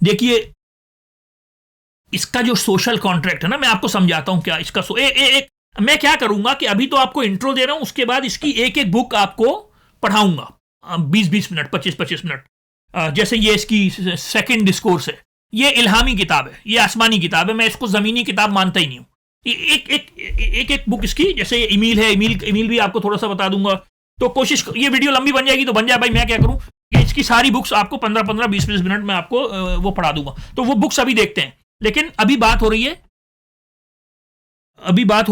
देखिए इसका जो सोशल कॉन्ट्रैक्ट है ना, मैं आपको समझाता हूं क्या इसका मैं क्या करूंगा कि अभी तो आपको इंट्रो दे रहा हूं, उसके बाद इसकी एक एक बुक आपको पढ़ाऊंगा 20-20 मिनट, 25-25 मिनट। जैसे ये इसकी सेकंड डिस्कोर्स है, ये इल्हामी किताब है, ये आसमानी किताब है, मैं इसको जमीनी किताब मानता ही नहीं हूं। एक बुक इसकी, जैसे ईमील है, ईमील भी आपको थोड़ा सा बता दूंगा। तो कोशिश, ये वीडियो लंबी बन जाएगी तो बन जाए भाई, मैं क्या करूं कि इसकी सारी बुक्स आपको 15-15, 20-20 मिनट में आपको वो पढ़ा दूंगा। तो वो बुक्स अभी देखते हैं, लेकिन अभी बात हो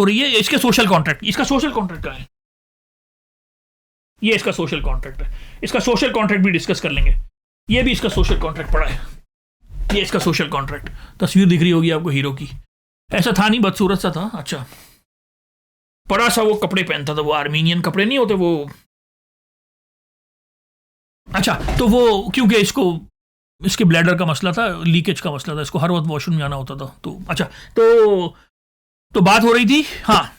रही है इसके सोशल कॉन्ट्रैक्ट। इसका सोशल कॉन्ट्रैक्ट क्या है? ये इसका सोशल कॉन्ट्रैक्ट है, इसका सोशल कॉन्ट्रैक्ट भी डिस्कस कर लेंगे। ये भी इसका सोशल कॉन्ट्रैक्ट पड़ा है, ये इसका सोशल कॉन्ट्रैक्ट। तस्वीर दिख रही होगी आपको हीरो की, ऐसा था नहीं, बदसूरत सा था। अच्छा, बड़ा सा वो कपड़े पहनता था, वो आर्मीनियन कपड़े नहीं होते वो। अच्छा, तो वो क्योंकि इसके ब्लैडर का मसला था, लीकेज का मसला था, इसको हर वक्त वॉशरूम जाना होता था। तो अच्छा, तो बात हो रही थी। हाँ,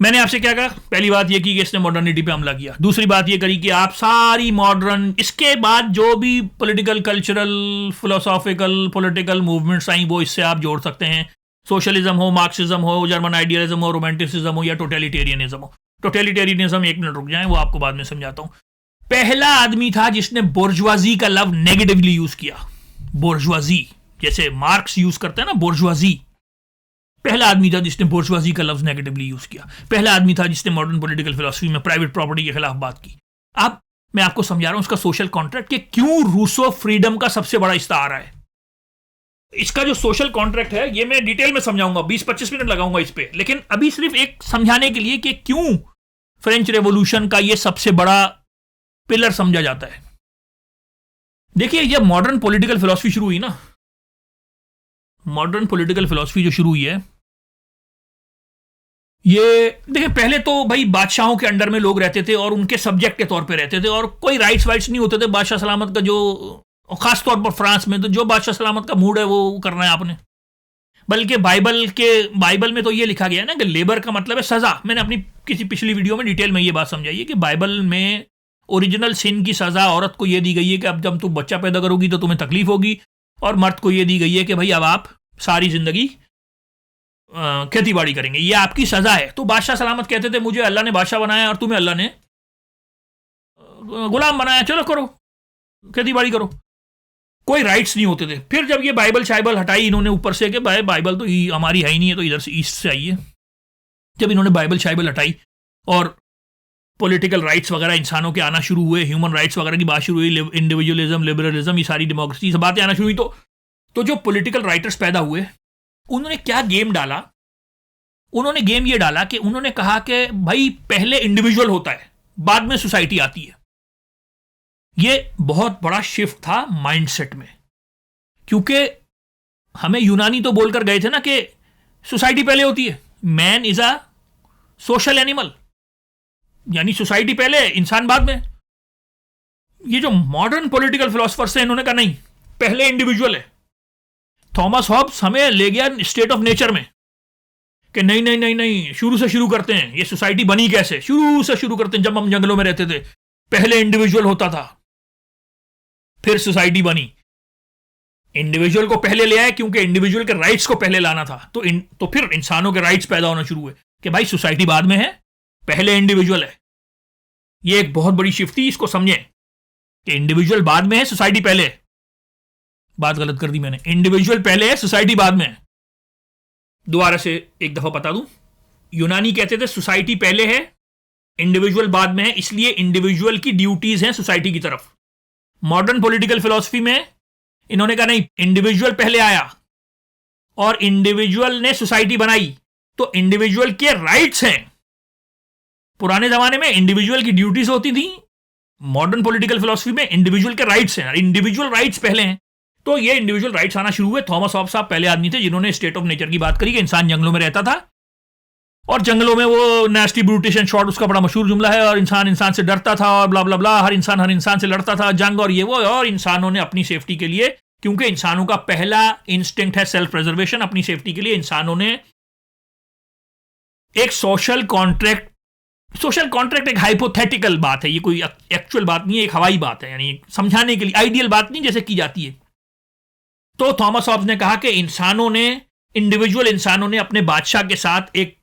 मैंने आपसे क्या कहा? पहली बात ये की कि इसने मॉडर्निटी पे हमला किया। दूसरी बात ये करी कि आप सारी मॉडर्न, इसके बाद जो भी political, cultural, philosophical, political movements आई, वो इससे आप जोड़ सकते हैं। सोशलिज्म हो, मार्क्सिज्म हो, जर्मन आइडियलिज्म हो, रोमांटिसिज्म हो, या टोटलिटेरियनिज्म हो। टोटलिटेरियनिज्म, एक मिनट रुक जाए, वो आपको बाद में समझाता हूं। पहला आदमी था जिसने बोर्जवाजी का लफ्ज नेगेटिवली यूज किया। बोर्जवाजी, जैसे मार्क्स यूज करते हैं ना, बोर्जवाजी। पहला आदमी था जिसने बोर्जवाजी का लफ्ज नेगेटिवली यूज किया। पहला आदमी था जिसने मॉडर्न पॉलिटिकल फिलोसफी में प्राइवेट प्रॉपर्टी के खिलाफ बात की। अब मैं आपको समझा रहा हूं उसका सोशल कॉन्ट्रैक्ट कि क्यों रूसो फ्रीडम का सबसे बड़ा इस्तारा है। इसका जो सोशल कॉन्ट्रैक्ट है, ये मैं डिटेल में समझाऊंगा, 20-25 मिनट लगाऊंगा इस पे, लेकिन अभी सिर्फ एक समझाने के लिए कि क्यों फ्रेंच रेवोल्यूशन का ये सबसे बड़ा पिलर समझा जाता है। देखिए, जब मॉडर्न पॉलिटिकल फिलॉसफी शुरू हुई ना, मॉडर्न पॉलिटिकल फिलॉसफी जो शुरू हुई है, ये देखिए, पहले तो भाई बादशाहों के अंडर में लोग रहते थे और उनके सब्जेक्ट के तौर पे रहते थे, और कोई राइट्स वाइट्स नहीं होते थे। बादशाह सलामत का जो, खास तौर पर फ्रांस में तो जो बादशाह सलामत का मूड है वो करना है आपने। बल्कि बाइबल में तो ये लिखा गया है ना कि लेबर का मतलब है सजा। मैंने अपनी किसी पिछली वीडियो में डिटेल में ये बात समझाई है कि बाइबल में ओरिजिनल सिन की सजा औरत को ये दी गई है कि अब जब तुम बच्चा पैदा करोगी तो तुम्हें तकलीफ होगी, और मर्द को ये दी गई है कि भाई अब आप सारी जिंदगी खेती बाड़ी करेंगे, ये आपकी सजा है। तो बादशाह सलामत कहते थे मुझे अल्लाह ने बादशाह बनाया और तुम्हें अल्लाह ने गुलाम बनाया, चलो करो, खेती बाड़ी करो। कोई राइट्स नहीं होते थे। फिर जब ये बाइबल शाइबल हटाई इन्होंने ऊपर से कि भाई बाइबल तो हमारी है ही नहीं है, तो इधर से ईस्ट से आई है। जब इन्होंने बाइबल शाइबल हटाई और पॉलिटिकल राइट्स वगैरह इंसानों के आना शुरू हुए, ह्यूमन राइट्स वगैरह की बात शुरू हुई, इंडिविजुअलिज्म, लिबरलिज्म, ये सारी डेमोक्रेसी, ये सब बातें आना शुरू हुई, तो जो पॉलिटिकल राइटर्स पैदा हुए, उन्होंने क्या गेम डाला? उन्होंने गेम ये डाला कि उन्होंने कहा कि भाई पहले इंडिविजुअल होता है, बाद में सोसाइटी आती है। ये बहुत बड़ा शिफ्ट था माइंडसेट में, क्योंकि हमें यूनानी तो बोलकर गए थे ना कि सोसाइटी पहले होती है, man is a social animal, यानी सोसाइटी पहले, इंसान बाद में। ये जो मॉडर्न पॉलिटिकल फिलोसफर्स हैं, इन्होंने कहा नहीं, पहले इंडिविजुअल है। थॉमस हॉब्स हमें ले गया स्टेट ऑफ नेचर में कि नहीं नहीं नहीं नहीं, शुरू से शुरू करते हैं, ये सोसाइटी बनी कैसे, शुरू से शुरू करते हैं। जब हम जंगलों में रहते थे, पहले इंडिविजुअल होता था, फिर सोसाइटी बनी। इंडिविजुअल को पहले ले आए क्योंकि इंडिविजुअल के राइट्स को पहले लाना था, तो फिर इंसानों के राइट्स पैदा होना शुरू हुए कि भाई सोसाइटी बाद में है, पहले इंडिविजुअल है। ये एक बहुत बड़ी शिफ्ट थी, इसको समझें कि इंडिविजुअल बाद में है, सोसाइटी पहले है। बात गलत कर दी मैंने, इंडिविजुअल पहले है, सोसाइटी बाद में है। दोबारा से एक दफा बता दूं, यूनानी कहते थे सोसाइटी पहले है, इंडिविजुअल बाद में है, इसलिए इंडिविजुअल की ड्यूटीज हैं सोसाइटी की तरफ। मॉडर्न पॉलिटिकल फिलॉसफी में इन्होंने कहा नहीं, इंडिविजुअल पहले आया और इंडिविजुअल ने सोसाइटी बनाई, तो इंडिविजुअल के राइट्स हैं, पुराने जमाने में इंडिविजुअल की ड्यूटीज होती थी, मॉडर्न पॉलिटिकल फिलोसफी में इंडिविजुअल के राइट्स हैं, इंडिविजुअल राइट्स पहले हैं। तो ये इंडिविजुअल राइट्स आना शुरू हुए। थॉमस हॉब्स साहब पहले आदमी थे जिन्होंने स्टेट ऑफ नेचर की बात करी कि इंसान जंगलों में रहता था और जंगलों में वो नेस्टी ब्रूटिश एंड शॉर्ट उसका बड़ा मशहूर जुमला है, और इंसान इंसान से डरता था और ब्ला ब्ला ब्ला, हर इंसान से लड़ता था, जंग और ये वो, और इंसानों ने अपनी सेफ्टी के लिए, क्योंकि इंसानों का पहला इंस्टिंक्ट है सेल्फ प्रिजर्वेशन, अपनी सेफ्टी के लिए इंसानों ने एक सोशल कॉन्ट्रैक्ट एक हाइपोथेटिकल बात है, ये कोई एक्चुअल बात नहीं है, एक हवाई बात है, यानी समझाने के लिए, आइडियल बात नहीं जैसे की जाती है। तो थॉमस हॉब्स ने कहा कि इंडिविजुअल इंसानों ने अपने बादशाह के साथ एक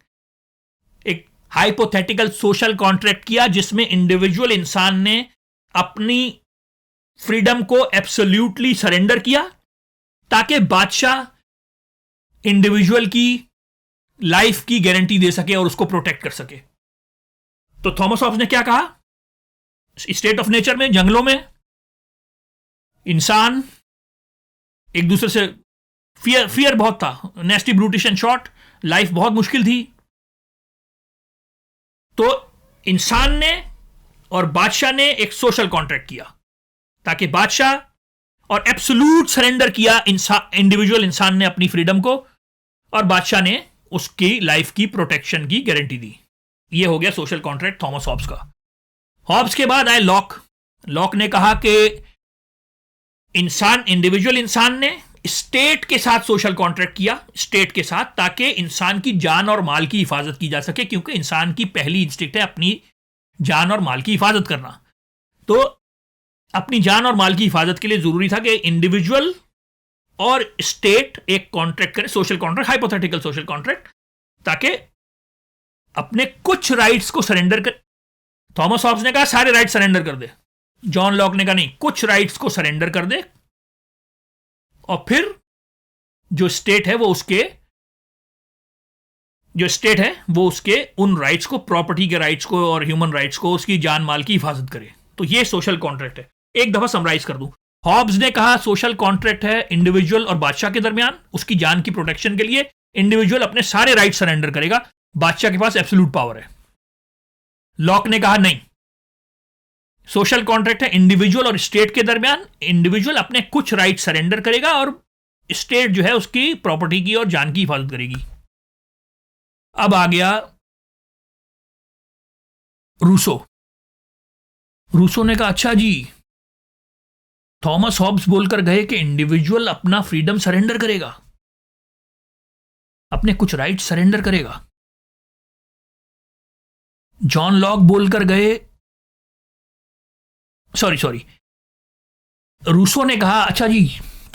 हाइपोथेटिकल सोशल कॉन्ट्रैक्ट किया, जिसमें इंडिविजुअल इंसान ने अपनी फ्रीडम को एब्सोल्यूटली सरेंडर किया ताकि बादशाह इंडिविजुअल की लाइफ की गारंटी दे सके और उसको प्रोटेक्ट कर सके। तो थॉमस हॉब्स ने क्या कहा, स्टेट ऑफ नेचर में, जंगलों में इंसान एक दूसरे से फियर बहुत था, नेस्टी ब्रूटिश एंड शॉर्ट, लाइफ बहुत मुश्किल थी। तो इंसान ने और बादशाह ने एक सोशल कॉन्ट्रैक्ट किया ताकि बादशाह, और एब्सोल्यूट सरेंडर किया इंडिविजुअल इंसान ने अपनी फ्रीडम को, और बादशाह ने उसकी लाइफ की प्रोटेक्शन की गारंटी दी। यह हो गया सोशल कॉन्ट्रैक्ट थॉमस हॉब्स का। हॉब्स के बाद आए लॉक ने कहा कि इंडिविजुअल इंसान ने स्टेट के साथ सोशल कॉन्ट्रैक्ट किया, स्टेट के साथ, ताकि इंसान की जान और माल की हिफाजत की जा सके, क्योंकि इंसान की पहली इंस्टिंक्ट है अपनी जान और माल की हिफाजत करना। तो अपनी जान और माल की हिफाजत के लिए जरूरी था कि इंडिविजुअल और स्टेट एक कॉन्ट्रैक्ट करे, social contract, hypothetical social contract, ताकि अपने कुछ राइट्स को सरेंडर कर। थॉमस हॉब्स ने कहा सारे राइट्स सरेंडर कर दे, जॉन लॉक ने कहा नहीं, कुछ राइट्स को सरेंडर कर दे, और फिर जो स्टेट है वो उसके उन राइट्स को, प्रॉपर्टी के राइट्स को और ह्यूमन राइट्स को, उसकी जान माल की हिफाजत करे। तो ये सोशल कॉन्ट्रैक्ट है। एक दफा समराइज कर दूं, हॉब्स ने कहा सोशल कॉन्ट्रैक्ट है इंडिविजुअल और बादशाह के दरमियान, उसकी जान की प्रोटेक्शन के लिए इंडिविजुअल अपने सारे राइट सरेंडर करेगा, बादशाह के पास एब्सोल्यूट पावर है। लॉक ने कहा नहीं, सोशल कॉन्ट्रैक्ट है इंडिविजुअल और स्टेट के दरमियान, इंडिविजुअल अपने कुछ राइट सरेंडर करेगा और स्टेट जो है उसकी प्रॉपर्टी की और जान की हिफाजत करेगी। अब आ गया रूसो ने कहा अच्छा जी, थॉमस हॉब्स बोलकर गए कि इंडिविजुअल अपना फ्रीडम सरेंडर करेगा, अपने कुछ राइट सरेंडर करेगा। जॉन लॉक बोलकर गए, सॉरी, रूसो ने कहा अच्छा जी,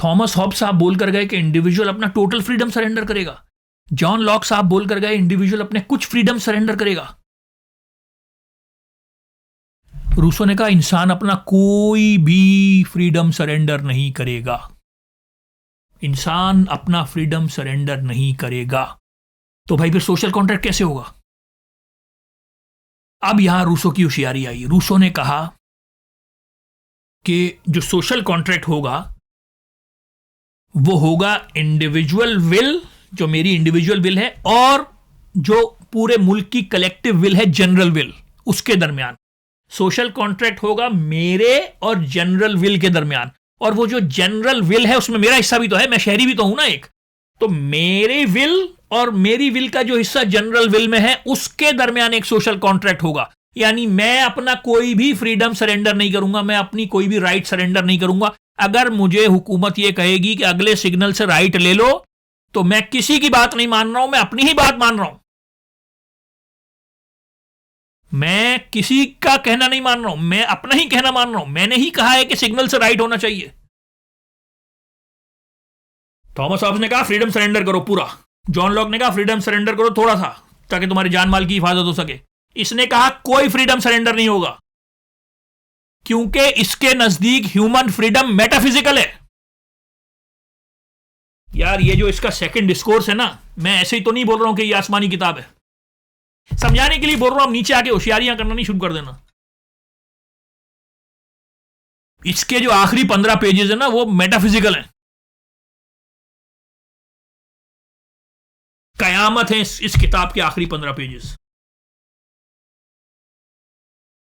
थॉमस हॉब्स साहब बोलकर गए कि इंडिविजुअल अपना टोटल फ्रीडम सरेंडर करेगा। जॉन लॉक साहब बोलकर गए इंडिविजुअल अपने कुछ फ्रीडम सरेंडर करेगा। रूसो ने कहा इंसान अपना कोई भी फ्रीडम सरेंडर नहीं करेगा, इंसान अपना फ्रीडम सरेंडर नहीं करेगा। तो भाई फिर सोशल कॉन्ट्रैक्ट कैसे होगा? अब यहां रूसो की होशियारी आई। रूसो ने कहा कि जो सोशल कॉन्ट्रैक्ट होगा वो होगा इंडिविजुअल विल, जो मेरी इंडिविजुअल विल है, और जो पूरे मुल्क की कलेक्टिव विल है, जनरल विल, उसके दरमियान सोशल कॉन्ट्रैक्ट होगा, मेरे और जनरल विल के दरमियान। और वो जो जनरल विल है उसमें मेरा हिस्सा भी तो है, मैं शहरी भी तो हूं ना एक, तो मेरे विल और मेरी विल का जो हिस्सा जनरल विल में है उसके दरमियान एक सोशल कॉन्ट्रैक्ट होगा। यानी मैं अपना कोई भी फ्रीडम सरेंडर नहीं करूंगा, मैं अपनी कोई भी राइट सरेंडर नहीं करूंगा। अगर मुझे हुकूमत यह कहेगी कि अगले सिग्नल से राइट ले लो, तो मैं किसी की बात नहीं मान रहा हूं, मैं अपनी ही बात मान रहा हूं, मैं किसी का कहना नहीं मान रहा हूं, मैं अपना ही कहना मान रहा हूं। मैंने ही कहा है कि सिग्नल से राइट होना चाहिए। थॉमस हॉब्स ने कहा फ्रीडम सरेंडर करो पूरा, जॉन लॉक ने कहा फ्रीडम सरेंडर करो थोड़ा सा ताकि तुम्हारी जान माल की हिफाजत हो सके। इसने कहा कोई फ्रीडम सरेंडर नहीं होगा, क्योंकि इसके नजदीक ह्यूमन फ्रीडम मेटाफिजिकल है। यार ये जो इसका सेकंड डिस्कोर्स है ना, मैं ऐसे ही तो नहीं बोल रहा हूं कि ये आसमानी किताब है, समझाने के लिए बोल रहा हूं। नीचे आके होशियारियां करना नहीं शुरू कर देना। इसके जो आखिरी 15 पेजेस है ना वो मेटाफिजिकल हैं, कयामत है इस किताब के आखिरी 15 पेजेस।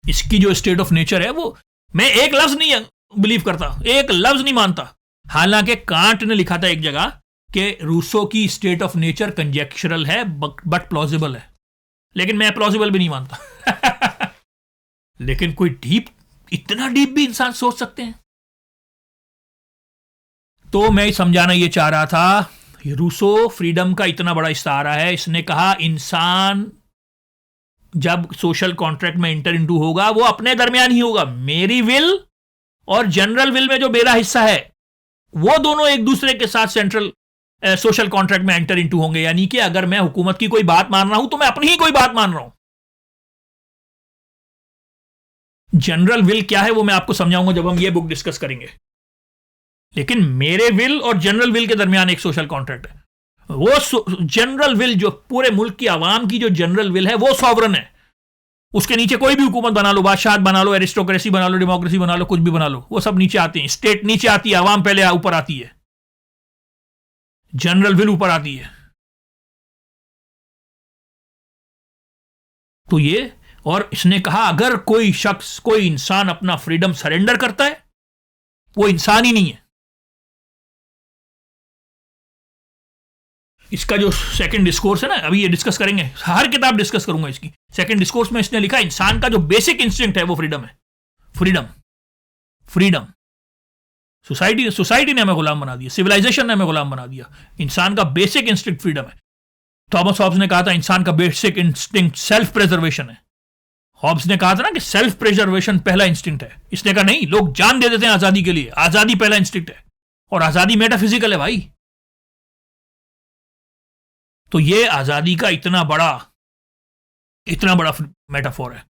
इसकी जो स्टेट ऑफ नेचर है वो, मैं एक लफ्ज नहीं बिलीव करता, एक लफ्ज नहीं मानता। हालांकि कांट ने लिखा था एक जगह कि रूसो की स्टेट ऑफ नेचर कंजेक्चरल है बट प्लॉजिबल है, लेकिन मैं प्लॉजिबल भी नहीं मानता। लेकिन कोई डीप, इतना डीप भी इंसान सोच सकते हैं? तो मैं समझाना ये चाह रहा था, रूसो फ्रीडम का इतना बड़ा इस्तारा है। इसने कहा इंसान जब सोशल कॉन्ट्रैक्ट में इंटर इंटू होगा वो अपने दरमियान ही होगा। मेरी विल और जनरल विल में जो मेरा हिस्सा है वो दोनों एक दूसरे के साथ सेंट्रल सोशल कॉन्ट्रैक्ट में एंटर इंटू होंगे। यानी कि अगर मैं हुकूमत की कोई बात मान रहा हूं तो मैं अपनी ही कोई बात मान रहा हूं। जनरल विल क्या है वो मैं आपको समझाऊंगा जब हम ये बुक डिस्कस करेंगे। लेकिन मेरे विल और जनरल विल के दरमियान एक सोशल कॉन्ट्रैक्ट है। वो जनरल विल जो पूरे मुल्क की आवाम की जो जनरल विल है वो सॉवरन है। उसके नीचे कोई भी हुकूमत बना लो, बादशाह बना लो, एरिस्टोक्रेसी बना लो, डेमोक्रेसी बना लो, कुछ भी बना लो, वो सब नीचे आती है। स्टेट नीचे आती है, आवाम पहले ऊपर आती है, जनरल विल ऊपर आती है। तो ये, और इसने कहा अगर कोई शख्स, कोई इंसान अपना फ्रीडम सरेंडर करता है वो इंसान ही नहीं है। इसका जो सेकंड डिस्कोर्स है ना, अभी ये डिस्कस करेंगे, हर किताब डिस्कस करूंगा इसकी। सेकंड डिस्कोर्स में इसने लिखा इंसान का जो बेसिक इंस्टिंक्ट है वो फ्रीडम है। Freedom, freedom. सोसाइटी ने हमें गुलाम बना दिया, सिविलाइजेशन ने हमें गुलाम बना दिया। इंसान का बेसिक इंस्टिंक्ट फ्रीडम है। थॉमस हॉब्स ने कहा था इंसान का बेसिक इंस्टिंक्ट सेल्फ प्रिजर्वेशन है। हॉब्स ने कहा था ना कि सेल्फ प्रिजर्वेशन पहला इंस्टिंक्ट है। इसने कहा नहीं, लोग जान दे देते हैं आजादी के लिए, आजादी पहला इंस्टिंक्ट है, और आजादी मेटाफिजिकल है भाई। तो ये आजादी का इतना बड़ा मेटाफोर है।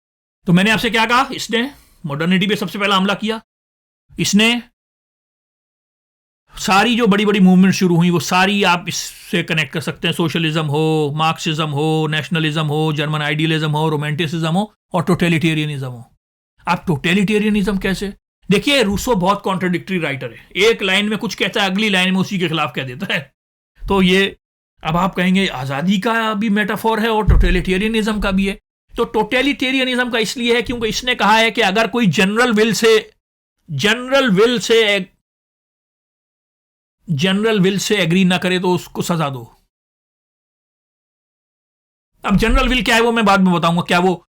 तो मैंने आपसे क्या कहा, इसने मॉडर्निटी पे सबसे पहला हमला किया। इसने सारी जो बड़ी बड़ी मूवमेंट शुरू हुई वो सारी आप इससे कनेक्ट कर सकते हैं। सोशलिज्म हो, मार्क्सिज्म हो, नेशनलिज्म हो, जर्मन आइडियलिज्म हो, रोमांटिसिज्म हो, और टोटलिटेरियनिज्म हो। आप टोटलिटेरियनिज्म कैसे? देखिए, रूसो बहुत कॉन्ट्रडिक्टरी राइटर है। एक लाइन में कुछ कहता है, अगली लाइन में उसी के खिलाफ कह देता है। तो ये, अब आप कहेंगे आजादी का भी मेटाफोर है और टोटलिटेरियनिज्म का भी है। तो टोटलिटेरियनिज्म का इसलिए है क्योंकि इसने कहा है कि अगर कोई जनरल विल से एग्री ना करे तो उसको सजा दो। अब जनरल विल क्या है वो मैं बाद में बताऊंगा। क्या वो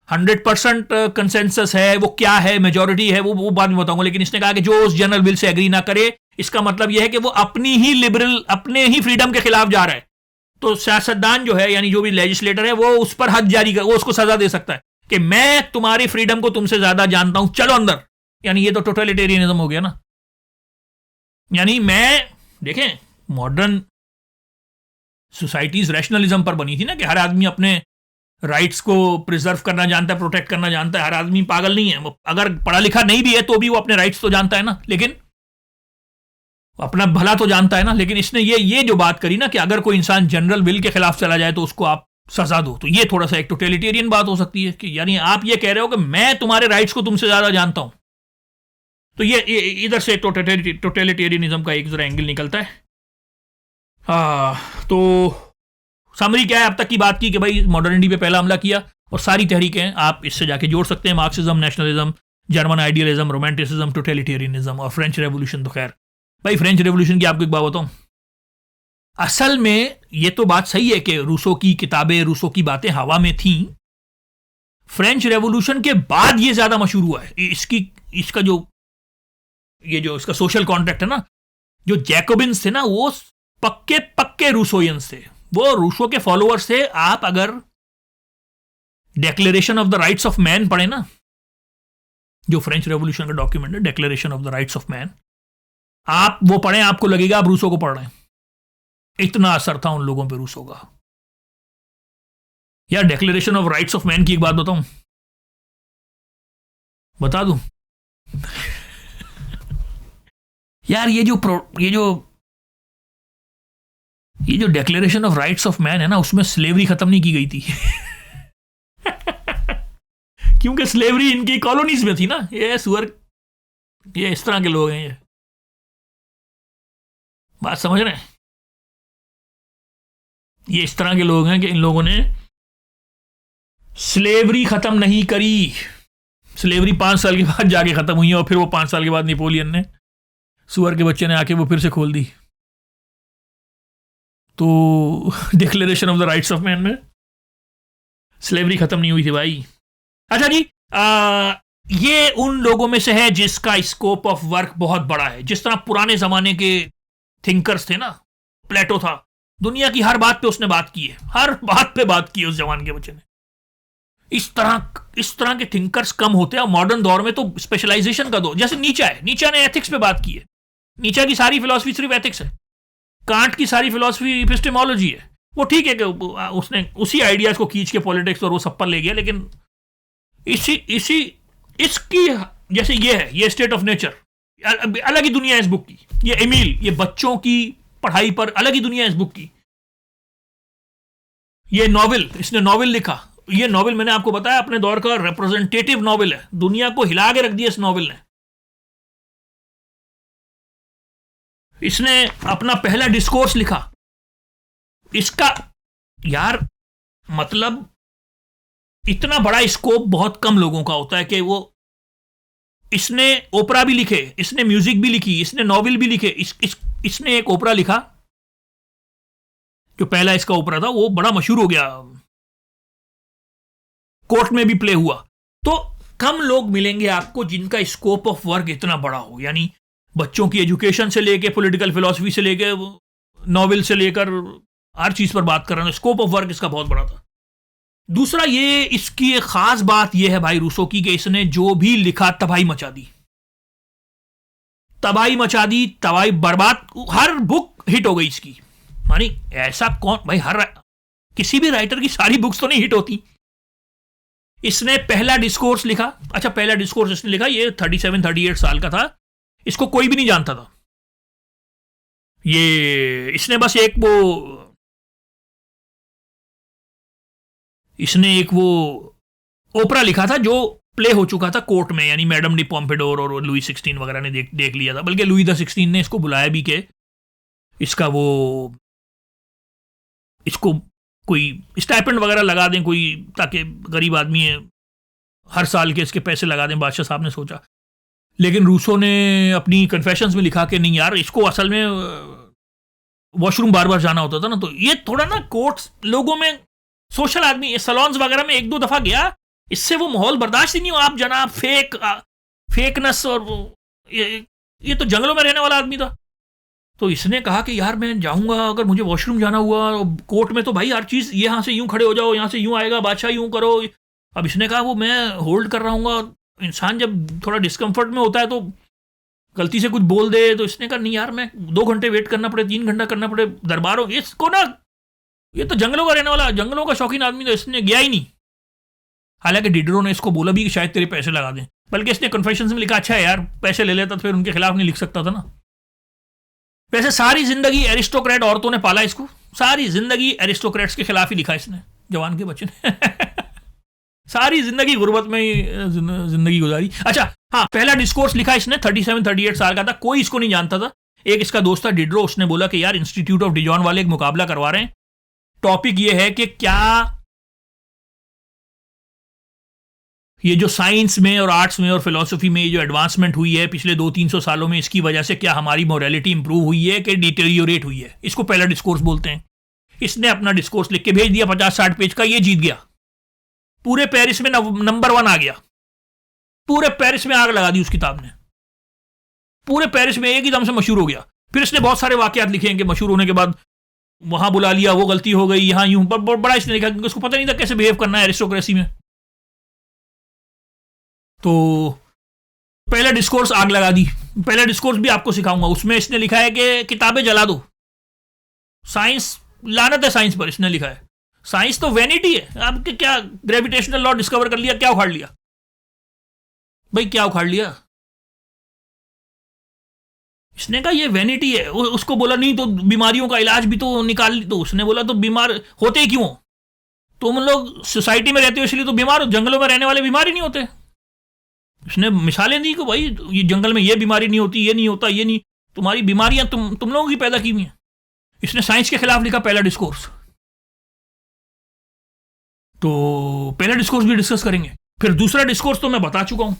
100% कंसेंसस है, वो क्या है, मेजॉरिटी है, वो बाद में बताऊंगा। लेकिन इसने कहा कि जो उस जनरल विल से एग्री ना करे, इसका मतलब यह है कि वो अपनी ही लिबरल, अपने ही फ्रीडम के खिलाफ जा रहा है। तो सियासतदान जो है, यानी जो भी लेजिस्लेटर है, वो उस पर हद जारी कर, वो उसको सजा दे सकता है कि मैं तुम्हारी फ्रीडम को तुमसे ज्यादा जानता हूं, चलो अंदर। यानी ये तो टोटलिटेरियनिज्म हो गया ना। यानी देखें, मॉडर्न सोसाइटीज रैशनलिज्म पर बनी थी ना, कि हर आदमी अपने राइट्स को प्रिजर्व करना जानता है, प्रोटेक्ट करना जानता है। हर आदमी पागल नहीं है, अगर पढ़ा लिखा नहीं भी है तो भी वो अपने राइट्स तो जानता है ना, लेकिन अपना भला तो जानता है ना। लेकिन इसने ये जो बात करी ना कि अगर कोई इंसान जनरल विल के खिलाफ चला जाए तो उसको आप सजा दो, तो ये थोड़ा सा एक टोटलिटेरियन बात हो सकती है कि यानी आप ये कह रहे हो कि मैं तुम्हारे राइट्स को तुमसे ज्यादा जानता हूं। तो ये इधर से टोटलिटेरियनिज्म का एक जरा एंगल निकलता है। तो समरी क्या है, अब तक की बात की कि भाई मॉडर्निटी पे पहला हमला किया, और सारी तहरीकें आप इससे जाके जोड़ सकते हैं। Marxism, nationalism, German idealism, romanticism, totalitarianism और फ्रेंच रेवोल्यूशन। तो खैर भाई, फ्रेंच रेवोल्यूशन की आपको एक बात बताऊं, असल में ये तो बात सही है कि रूसो की किताबें, रूसो की बातें हवा में थी। फ्रेंच रेवोल्यूशन के बाद ये ज्यादा मशहूर हुआ है। इसका जो इसका सोशल कॉन्ट्रैक्ट है ना, जो जैकोबिन्स थे ना, वो पक्के रूसोइयंस थे, वो रूसो के फॉलोअर्स थे। आप अगर declaration of the rights of man पढ़े ना, जो फ्रेंच रेवोल्यूशन का डॉक्यूमेंट है, declaration of the rights of man, आप वो पढ़ें, आपको लगेगा आप रूसो को पढ़ रहे हैं। इतना असर था उन लोगों पे रूसो का। यार, declaration of rights of man की एक बात बताऊं, बता दूं यार, ये जो declaration of rights of man है ना, उसमें स्लेवरी खत्म नहीं की गई थी क्योंकि स्लेवरी इनकी कॉलोनीज में थी ना। ये इस तरह के लोग हैं। ये बात समझ रहे हैं? ये इस तरह के लोग हैं कि इन लोगों ने स्लेवरी खत्म नहीं करी। स्लेवरी 5 साल के बाद जाके खत्म हुई है, और फिर वो 5 साल के बाद नेपोलियन ने, सुअर के बच्चे ने आके वो फिर से खोल दी। तो declaration of the rights of man में स्लेवरी खत्म नहीं हुई थी भाई। अच्छा जी, ये उन लोगों में से है जिसका स्कोप ऑफ वर्क बहुत बड़ा है। जिस तरह पुराने जमाने के थिंकर्स थे ना, प्लेटो था, दुनिया की हर बात पे उसने बात की है, हर बात पे बात की है उस जमाने के बच्चे ने। इस तरह के थिंकर्स कम होते हैं। मॉडर्न दौर में तो स्पेशलाइजेशन का दो, जैसे नीचा है, नीचा ने एथिक्स पे बात की है, नीचा की सारी फिलॉसफी सिर्फ एथिक्स है। कांट की सारी फिलॉसफी एपिस्टेमोलॉजी है। वो ठीक है कि उसने उसी आइडियाज को खींच के पॉलिटिक्स और वो सब पर ले गया, लेकिन इसकी जैसे ये है, ये स्टेट ऑफ नेचर, अलग ही दुनिया है इस बुक की। ये एमिल, ये बच्चों की पढ़ाई पर अलग ही दुनिया है इस बुक की। ये नॉवेल, इसने नॉवेल लिखा, ये नॉवेल मैंने आपको बताया अपने दौर का रिप्रेजेंटेटिव नॉवेल है, दुनिया को हिला के रख दिया इस नॉवेल ने। इसने अपना पहला डिस्कोर्स लिखा, इसका यार मतलब इतना बड़ा स्कोप बहुत कम लोगों का होता है कि वो, इसने ओपरा भी लिखे, इसने म्यूजिक भी लिखी, इसने नॉवेल भी लिखे। इसने एक ओपरा लिखा, जो पहला इसका ओपरा था वो बड़ा मशहूर हो गया, कोर्ट में भी प्ले हुआ। तो कम लोग मिलेंगे आपको जिनका स्कोप ऑफ वर्क इतना बड़ा हो, यानी बच्चों की एजुकेशन से लेके पॉलिटिकल फिलॉसफी से लेके नॉवेल से लेकर हर चीज पर बात कर रहे हैं। स्कोप ऑफ वर्क इसका बहुत बड़ा था। दूसरा, ये इसकी एक खास बात यह है भाई रूसो की, कि इसने जो भी लिखा तबाही मचा दी, तबाही बर्बाद। हर बुक हिट हो गई इसकी, मानी ऐसा कौन भाई, किसी भी राइटर की सारी बुक्स तो नहीं हिट होती। इसने पहला डिस्कोर्स लिखा, अच्छा पहला डिस्कोर्स इसने लिखा, ये 37-38 साल का था, इसको कोई भी नहीं जानता था। ये इसने बस एक वो ओपरा लिखा था जो प्ले हो चुका था कोर्ट में, यानी मैडम डी पॉम्पेडोर और लुई 16 वगैरह ने देख लिया था। बल्कि लुई द 16 ने इसको बुलाया भी कि इसका वो, इसको कोई स्टाइपेंड वगैरह लगा दें कोई, ताकि गरीब आदमी है, हर साल के इसके पैसे लगा दें। बादशाह साहब ने सोचा, लेकिन रूसो ने अपनी कन्फेशंस में लिखा कि नहीं यार, इसको असल में वॉशरूम बार बार जाना होता था ना, तो ये थोड़ा ना कोर्ट्स लोगों में, सोशल आदमी सलोन्स वगैरह में 1-2 दफा गया, इससे वो माहौल बर्दाश्त ही नहीं हो। आप जनाब फेकनेस, और ये तो जंगलों में रहने वाला आदमी था। तो इसने कहा कि यार मैं जाऊंगा, अगर मुझे वॉशरूम जाना हुआ कोर्ट में तो भाई हर चीज़ यहाँ से यूं खड़े हो जाओ, यहाँ से यूं आएगा बादशाह, यूं करो। अब इसने कहा वो मैं होल्ड कर रहा हूँ। इंसान जब थोड़ा डिस्कम्फर्ट में होता है तो गलती से कुछ बोल दे, तो इसने कहा नहीं यार, मैं 2 घंटे वेट करना पड़े, 3 घंटा करना पड़े दरबारों, इसको ना, ये तो जंगलों का रहने वाला, जंगलों का शौकीन आदमी, तो इसने गया ही नहीं। हालांकि डिडरो ने इसको बोला भी कि शायद तेरे पैसे लगा दें, बल्कि इसने कन्फेशंस में लिखा अच्छा है यार पैसे ले लेता तो फिर उनके खिलाफ नहीं लिख सकता था ना। वैसे सारी जिंदगी एरिस्टोक्रेट औरतों ने पाला इसको, सारी जिंदगी एरिस्टोक्रेट्स के खिलाफ ही लिखा इसने, जवान के बच्चे ने सारी जिंदगी गुर्बत में ही जिंदगी गुजारी। अच्छा हाँ, पहला डिस्कोर्स लिखा इसने 37-38 साल का था, कोई इसको नहीं जानता था। एक इसका दोस्त था डिडरो, उसने बोला कि यार इंस्टीट्यूट ऑफ डिजॉन वाले एक मुकाबला करवा रहे हैं, टॉपिक ये है कि क्या ये जो साइंस में और आर्ट्स में और फिलॉसफी में जो एडवांसमेंट हुई है पिछले 200-300 सालों में, इसकी वजह से क्या हमारी मोरालिटी इंप्रूव हुई है कि डिटेरियोरेट हुई है। इसको पहला डिस्कोर्स बोलते हैं। इसने अपना डिस्कोर्स लिख के भेज दिया 50-60 पेज का, ये जीत गया। पूरे पेरिस में नंबर 1 आ गया, पूरे पेरिस में आग लगा दी उस किताब ने, पूरे पेरिस में एक ही दम से मशहूर हो गया। फिर इसने बहुत सारे वाकयात लिखे हैं कि मशहूर होने के बाद वहां बुला लिया, वो गलती हो गई, यहां यूं, बड़ा इसने लिखा क्योंकि उसको पता नहीं था कैसे बिहेव करना है एरिस्टोक्रेसी में। तो पहला डिस्कोर्स आग लगा दी। पहला डिस्कोर्स भी आपको सिखाऊंगा, उसमें इसने लिखा है कि किताबें जला दो, साइंस लानत है साइंस पर। इसने लिखा है साइंस तो वैनिटी है, आपके क्या ग्रेविटेशनल लॉ डिस्कवर कर लिया, क्या उखाड़ लिया भाई, क्या उखाड़ लिया। इसने कहा ये वैनिटी है। उसको बोला नहीं तो बीमारियों का इलाज भी तो निकाल, तो उसने बोला तो बीमार होते ही क्यों, तुम लोग सोसाइटी में रहते हो इसलिए तो बीमार हो, जंगलों में रहने वाले बीमार ही नहीं होते। इसने मिसालें दी कि भाई ये जंगल में ये बीमारी नहीं होती, ये नहीं होता, ये नहीं, तुम्हारी बीमारियां तुम लोगों की पैदा की हुई हैं। इसने साइंस के खिलाफ लिखा पहला डिस्कोर्स। तो पहला डिस्कोर्स भी डिस्कस करेंगे। फिर दूसरा डिस्कोर्स तो मैं बता चुका हूं,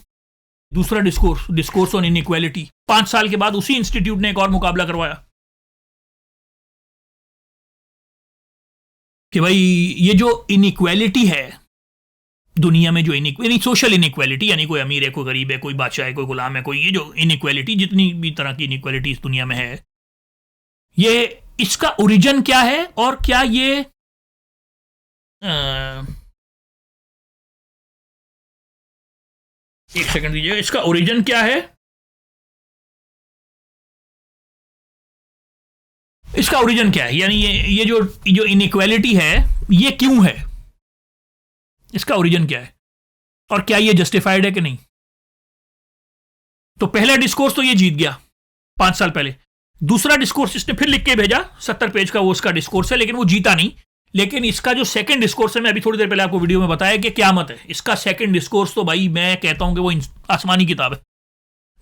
दूसरा डिस्कोर्स ऑन इनइक्वालिटी। 5 साल के बाद उसी इंस्टीट्यूट ने एक और मुकाबला करवाया कि भाई ये जो इनइक्वालिटी है दुनिया में, जो सोशल इनइक्वालिटी, यानी कोई अमीर है, कोई गरीब है, कोई बादशाह है, कोई गुलाम है, कोई, ये जो इनइक्वालिटी, जितनी भी तरह की इनइक्वालिटी इस दुनिया में है, ये इसका ओरिजिन क्या है और क्या ये एक सेकंड दीजिए, इसका ओरिजिन क्या है, इसका ओरिजिन क्या है, यानी ये जो इनइक्वालिटी है ये क्यों है, इसका ओरिजिन क्या है और क्या ये जस्टिफाइड है कि नहीं। तो पहला डिस्कोर्स तो ये जीत गया 5 साल पहले। दूसरा डिस्कोर्स इसने फिर लिख के भेजा, 70 पेज का वो उसका डिस्कोर्स है, लेकिन वो जीता नहीं। लेकिन इसका जो सेकंड डिस्कोर्स है, मैं अभी थोड़ी देर पहले आपको वीडियो में बताया कि क्या मत है, इसका सेकंड डिस्कोर्स तो भाई मैं कहता हूं कि वो आसमानी किताब है,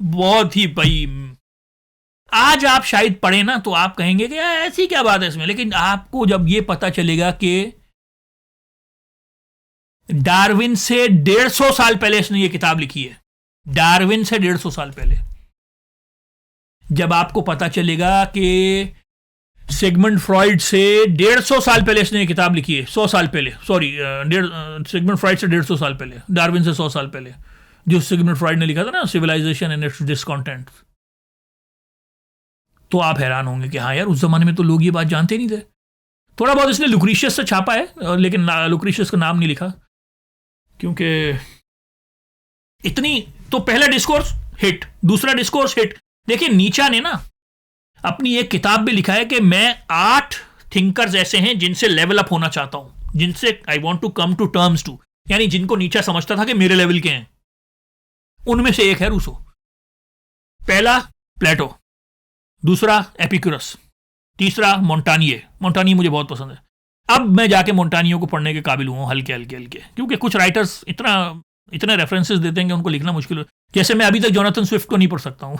बहुत ही भाई। आज आप शायद पढ़े ना तो आप कहेंगे कि ऐसी क्या बात है इसमें, लेकिन आपको जब ये पता चलेगा कि डार्विन से 150 साल पहले इसने ये किताब लिखी है, डार्विन से 150 साल पहले, जब आपको पता चलेगा कि सिगमंड फ्रॉइड से 150 साल पहले इसने ये किताब लिखी है, 100 साल पहले, सॉरी, सिगमंड फ्रॉइड से 150 साल पहले, डार्विन से 100 साल पहले, जो सिगमंड फ्रॉइड ने लिखा था ना, सिविलाइजेशन एंड इट्स डिसकंटेंट, तो आप हैरान होंगे कि हाँ यार, उस जमाने में तो लोग ये बात जानते नहीं थे। थोड़ा बहुत इसने लुक्रीशियस से छापा है, लेकिन लुक्रीशियस का नाम नहीं लिखा, क्योंकि इतनी। तो पहला डिस्कोर्स हिट, दूसरा डिस्कोर्स हिट। देखिए नीचा ने ना अपनी एक किताब में लिखा है कि मैं 8 थिंकर्स ऐसे हैं जिनसे लेवल अप होना चाहता हूं, जिनसे I want to come to terms to, यानी जिनको नीचा समझता था कि मेरे लेवल के हैं, उनमें से एक है रूसो। पहला प्लेटो, दूसरा एपिक्यूरस, तीसरा मोंटानिये मुझे बहुत पसंद है। अब मैं जाके मोंटानियो को पढ़ने के काबिल हूँ, हल्के हल्के हल्के, क्योंकि कुछ राइटर्स इतने रेफरेंसेस देते हैं कि उनको लिखना मुश्किल हो। जैसे मैं अभी तक जोनाथन स्विफ्ट को नहीं पढ़ सकता हूँ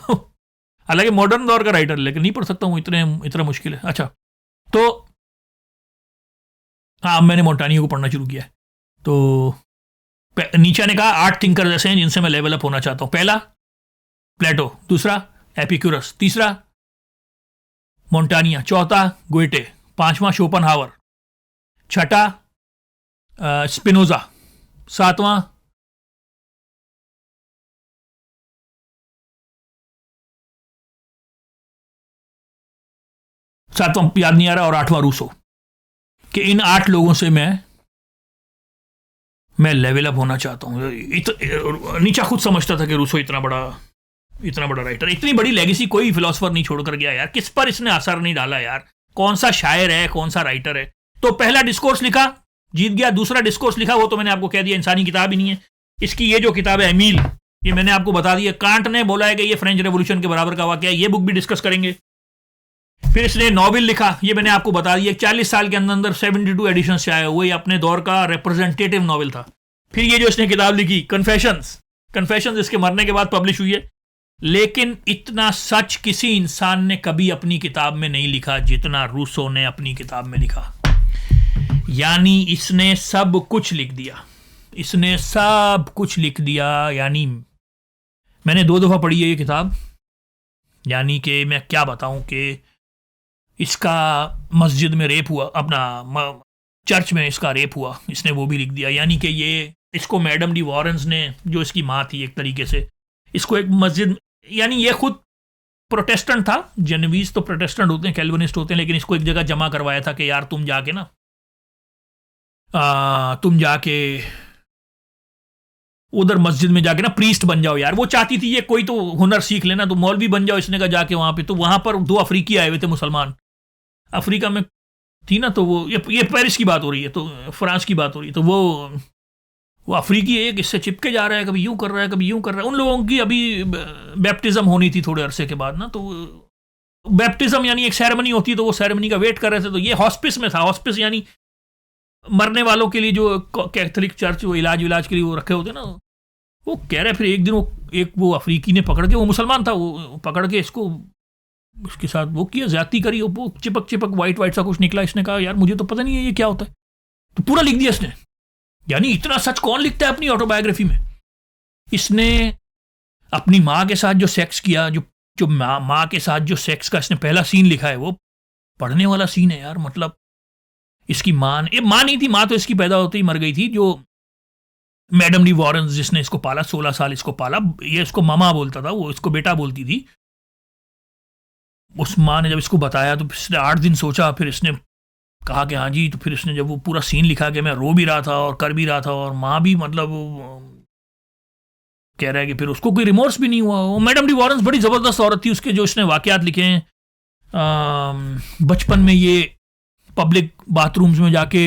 हालांकि मॉडर्न दौर का राइटर, लेकिन नहीं पढ़ सकता हूँ, इतना मुश्किल है। अच्छा, तो हाँ, मैंने मोंटानियो को पढ़ना शुरू किया। तो नीचा ने कहा 8 थिंकर्स ऐसे हैं जिनसे मैं लेवल अप होना चाहता हूँ। पहला प्लेटो, दूसरा एपिक्यूरस, तीसरा मोंटानिया, चौथा गोएटे, पांचवा शोपनहावर, छठा स्पिनोजा, सातवां याद नहीं आ रहा, और 8वां रूसो। कि इन 8 लोगों से मैं लेवल अप होना चाहता हूं। नीचा खुद समझता था कि रूसो इतना बड़ा राइटर, इतनी बड़ी लेगेसी कोई फिलोसफर नहीं छोड़कर गया यार, किस पर इसने असर नहीं डाला यार, कौन सा शायर है, कौन सा राइटर है। तो पहला डिस्कोर्स लिखा, जीत गया। दूसरा डिस्कोर्स लिखा, वो तो मैंने आपको कह दिया इंसानी किताब ही नहीं है। इसकी ये जो किताब है एमील, ये मैंने आपको बता दिया, कांट ने बोला है कि ये फ्रेंच रेवोल्यूशन के बराबर का वाकया है, ये बुक भी डिस्कस करेंगे। फिर इसने नॉवेल लिखा, ये मैंने आपको बता दिया, 40 साल के अंदर 72 एडिशन से आया, वही अपने दौर का रिप्रेजेंटेटिव नॉवेल था। फिर ये जो इसने किताब लिखी कन्फेशंस इसके मरने के बाद पब्लिश हुई है, लेकिन इतना सच किसी इंसान ने कभी अपनी किताब में नहीं लिखा जितना रूसो ने अपनी किताब में लिखा। यानी इसने सब कुछ लिख दिया, यानी मैंने 2 दफा पढ़ी है ये किताब, यानी कि मैं क्या बताऊं कि इसका मस्जिद में रेप हुआ, अपना चर्च में इसका रेप हुआ, इसने वो भी लिख दिया। यानी कि ये इसको मैडम डी वॉरेंस ने, जो इसकी माँ थी एक तरीके से, इसको एक मस्जिद, यानी ये खुद प्रोटेस्टेंट था, जेनवीज तो प्रोटेस्टेंट होते हैं, कैल्विनिस्ट होते हैं, लेकिन इसको एक जगह जमा करवाया था कि यार तुम जाके उधर मस्जिद में जाके ना प्रीस्ट बन जाओ यार। वो चाहती थी ये कोई तो हुनर सीख लेना, तो मौलवी बन जाओ। इसने कहा जाके वहां पे, तो वहां पर 2 अफ्रीकी आए हुए थे, मुसलमान, अफ्रीका में थी ना, तो वो ये पेरिस की बात हो रही है, तो फ्रांस की बात हो रही है, तो वो अफ्रीकी एक इससे चिपके जा रहा है, कभी यूं कर रहा है, कभी यूं कर रहा है। उन लोगों की अभी बैप्टिज्म होनी थी थोड़े अरसे के बाद ना, तो बैप्टिज्म यानी एक सेरेमनी होती है, तो वो सेरेमनी का वेट कर रहे थे। तो ये हॉस्पिस में था, हॉस्पिस यानी मरने वालों के लिए जो कैथोलिक चर्च वो इलाज के लिए वो रखे होते ना। वो कह रहे, फिर एक दिन वो अफ्रीकी ने पकड़ के, वो मुसलमान था, वो पकड़ के इसको उसके साथ वो किया, ज्यादती करी, वो चिपक वाइट सा कुछ निकला। इसने कहा यार मुझे तो पता नहीं है ये क्या होता है, तो पूरा लिख दिया इसने। यानी इतना सच कौन लिखता है अपनी ऑटोबायोग्राफी में? इसने अपनी माँ के साथ जो सेक्स किया, जो माँ के साथ जो सेक्स का इसने पहला सीन लिखा है, वो पढ़ने वाला सीन है यार। मतलब इसकी माँ नहीं थी, माँ तो इसकी पैदा होते ही मर गई थी, जो मैडम डी वॉरेन जिसने इसको पाला, 16 साल इसको पाला, ये इसको मामा बोलता था, वो इसको बेटा बोलती थी। उस माँ ने जब इसको बताया तो इसने 8 दिन सोचा, फिर इसने कहा कि हाँ जी। तो फिर इसने जब वो पूरा सीन लिखा कि मैं रो भी रहा था और कर भी रहा था, और माँ भी मतलब कह रहा है कि फिर उसको कोई रिमोर्स भी नहीं हुआ। वो मैडम डी वॉरेंस बड़ी ज़बरदस्त औरत थी। उसके जो इसने वाकयात लिखे हैं, बचपन में ये पब्लिक बाथरूम्स में जाके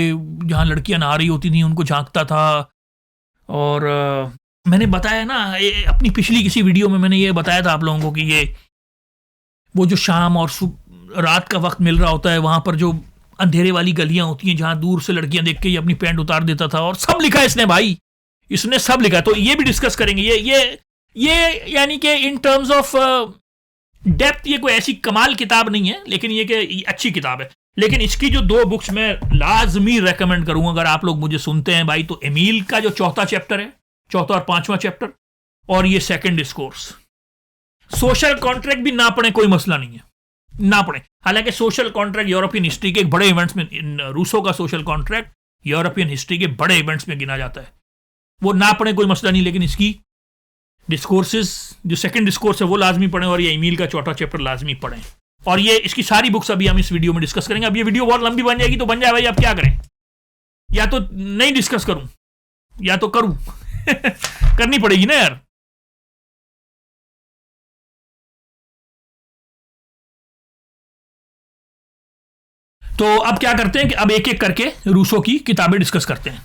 जहाँ लड़कियां नहा रही होती थी उनको झांकता था। और मैंने बताया ना अपनी पिछली किसी वीडियो में, मैंने ये बताया था आप लोगों को कि ये वो जो शाम और रात का वक्त मिल रहा होता है, वहाँ पर जो अंधेरे वाली गलियां होती हैं जहाँ दूर से लड़कियां देख के ये अपनी पैंट उतार देता था, और सब लिखा है इसने भाई, इसने सब लिखा। तो ये भी डिस्कस करेंगे। ये यानी कि इन टर्म्स ऑफ डेप्थ ये कोई ऐसी कमाल किताब नहीं है, लेकिन ये कि अच्छी किताब है। लेकिन इसकी जो 2 बुक्स मैं लाजमी रेकमेंड करूंगा अगर आप लोग मुझे सुनते हैं भाई, तो एमील का जो 4था चैप्टर है, 4था और 5वां चैप्टर, और ये सेकंड डिस्कोर्स। सोशल कॉन्ट्रैक्ट भी ना पढ़े कोई मसला नहीं है, ना पढ़े। हालांकि सोशल कॉन्ट्रैक्ट यूरोपियन हिस्ट्री के एक बड़े इवेंट्स में, रूसो का सोशल कॉन्ट्रैक्ट यूरोपियन हिस्ट्री के बड़े इवेंट्स में गिना जाता है, वो ना पढ़े कोई मसला नहीं। लेकिन इसकी डिस्कोर्सेस जो सेकंड डिस्कोर्स है वो लाजमी पढ़ें, और ये ईमेल का 4था चैप्टर लाजमी पढ़ें। और ये इसकी सारी बुक्स अभी हम इस वीडियो में डिस्कस करेंगे। अब ये वीडियो बहुत लंबी बन जाएगी, तो बन जाए भाई, अब क्या करें, या तो नहीं डिस्कस करूं या तो करूं करनी पड़ेगी ना यार। तो अब क्या करते हैं कि अब एक एक करके रूसो की किताबें डिस्कस करते हैं।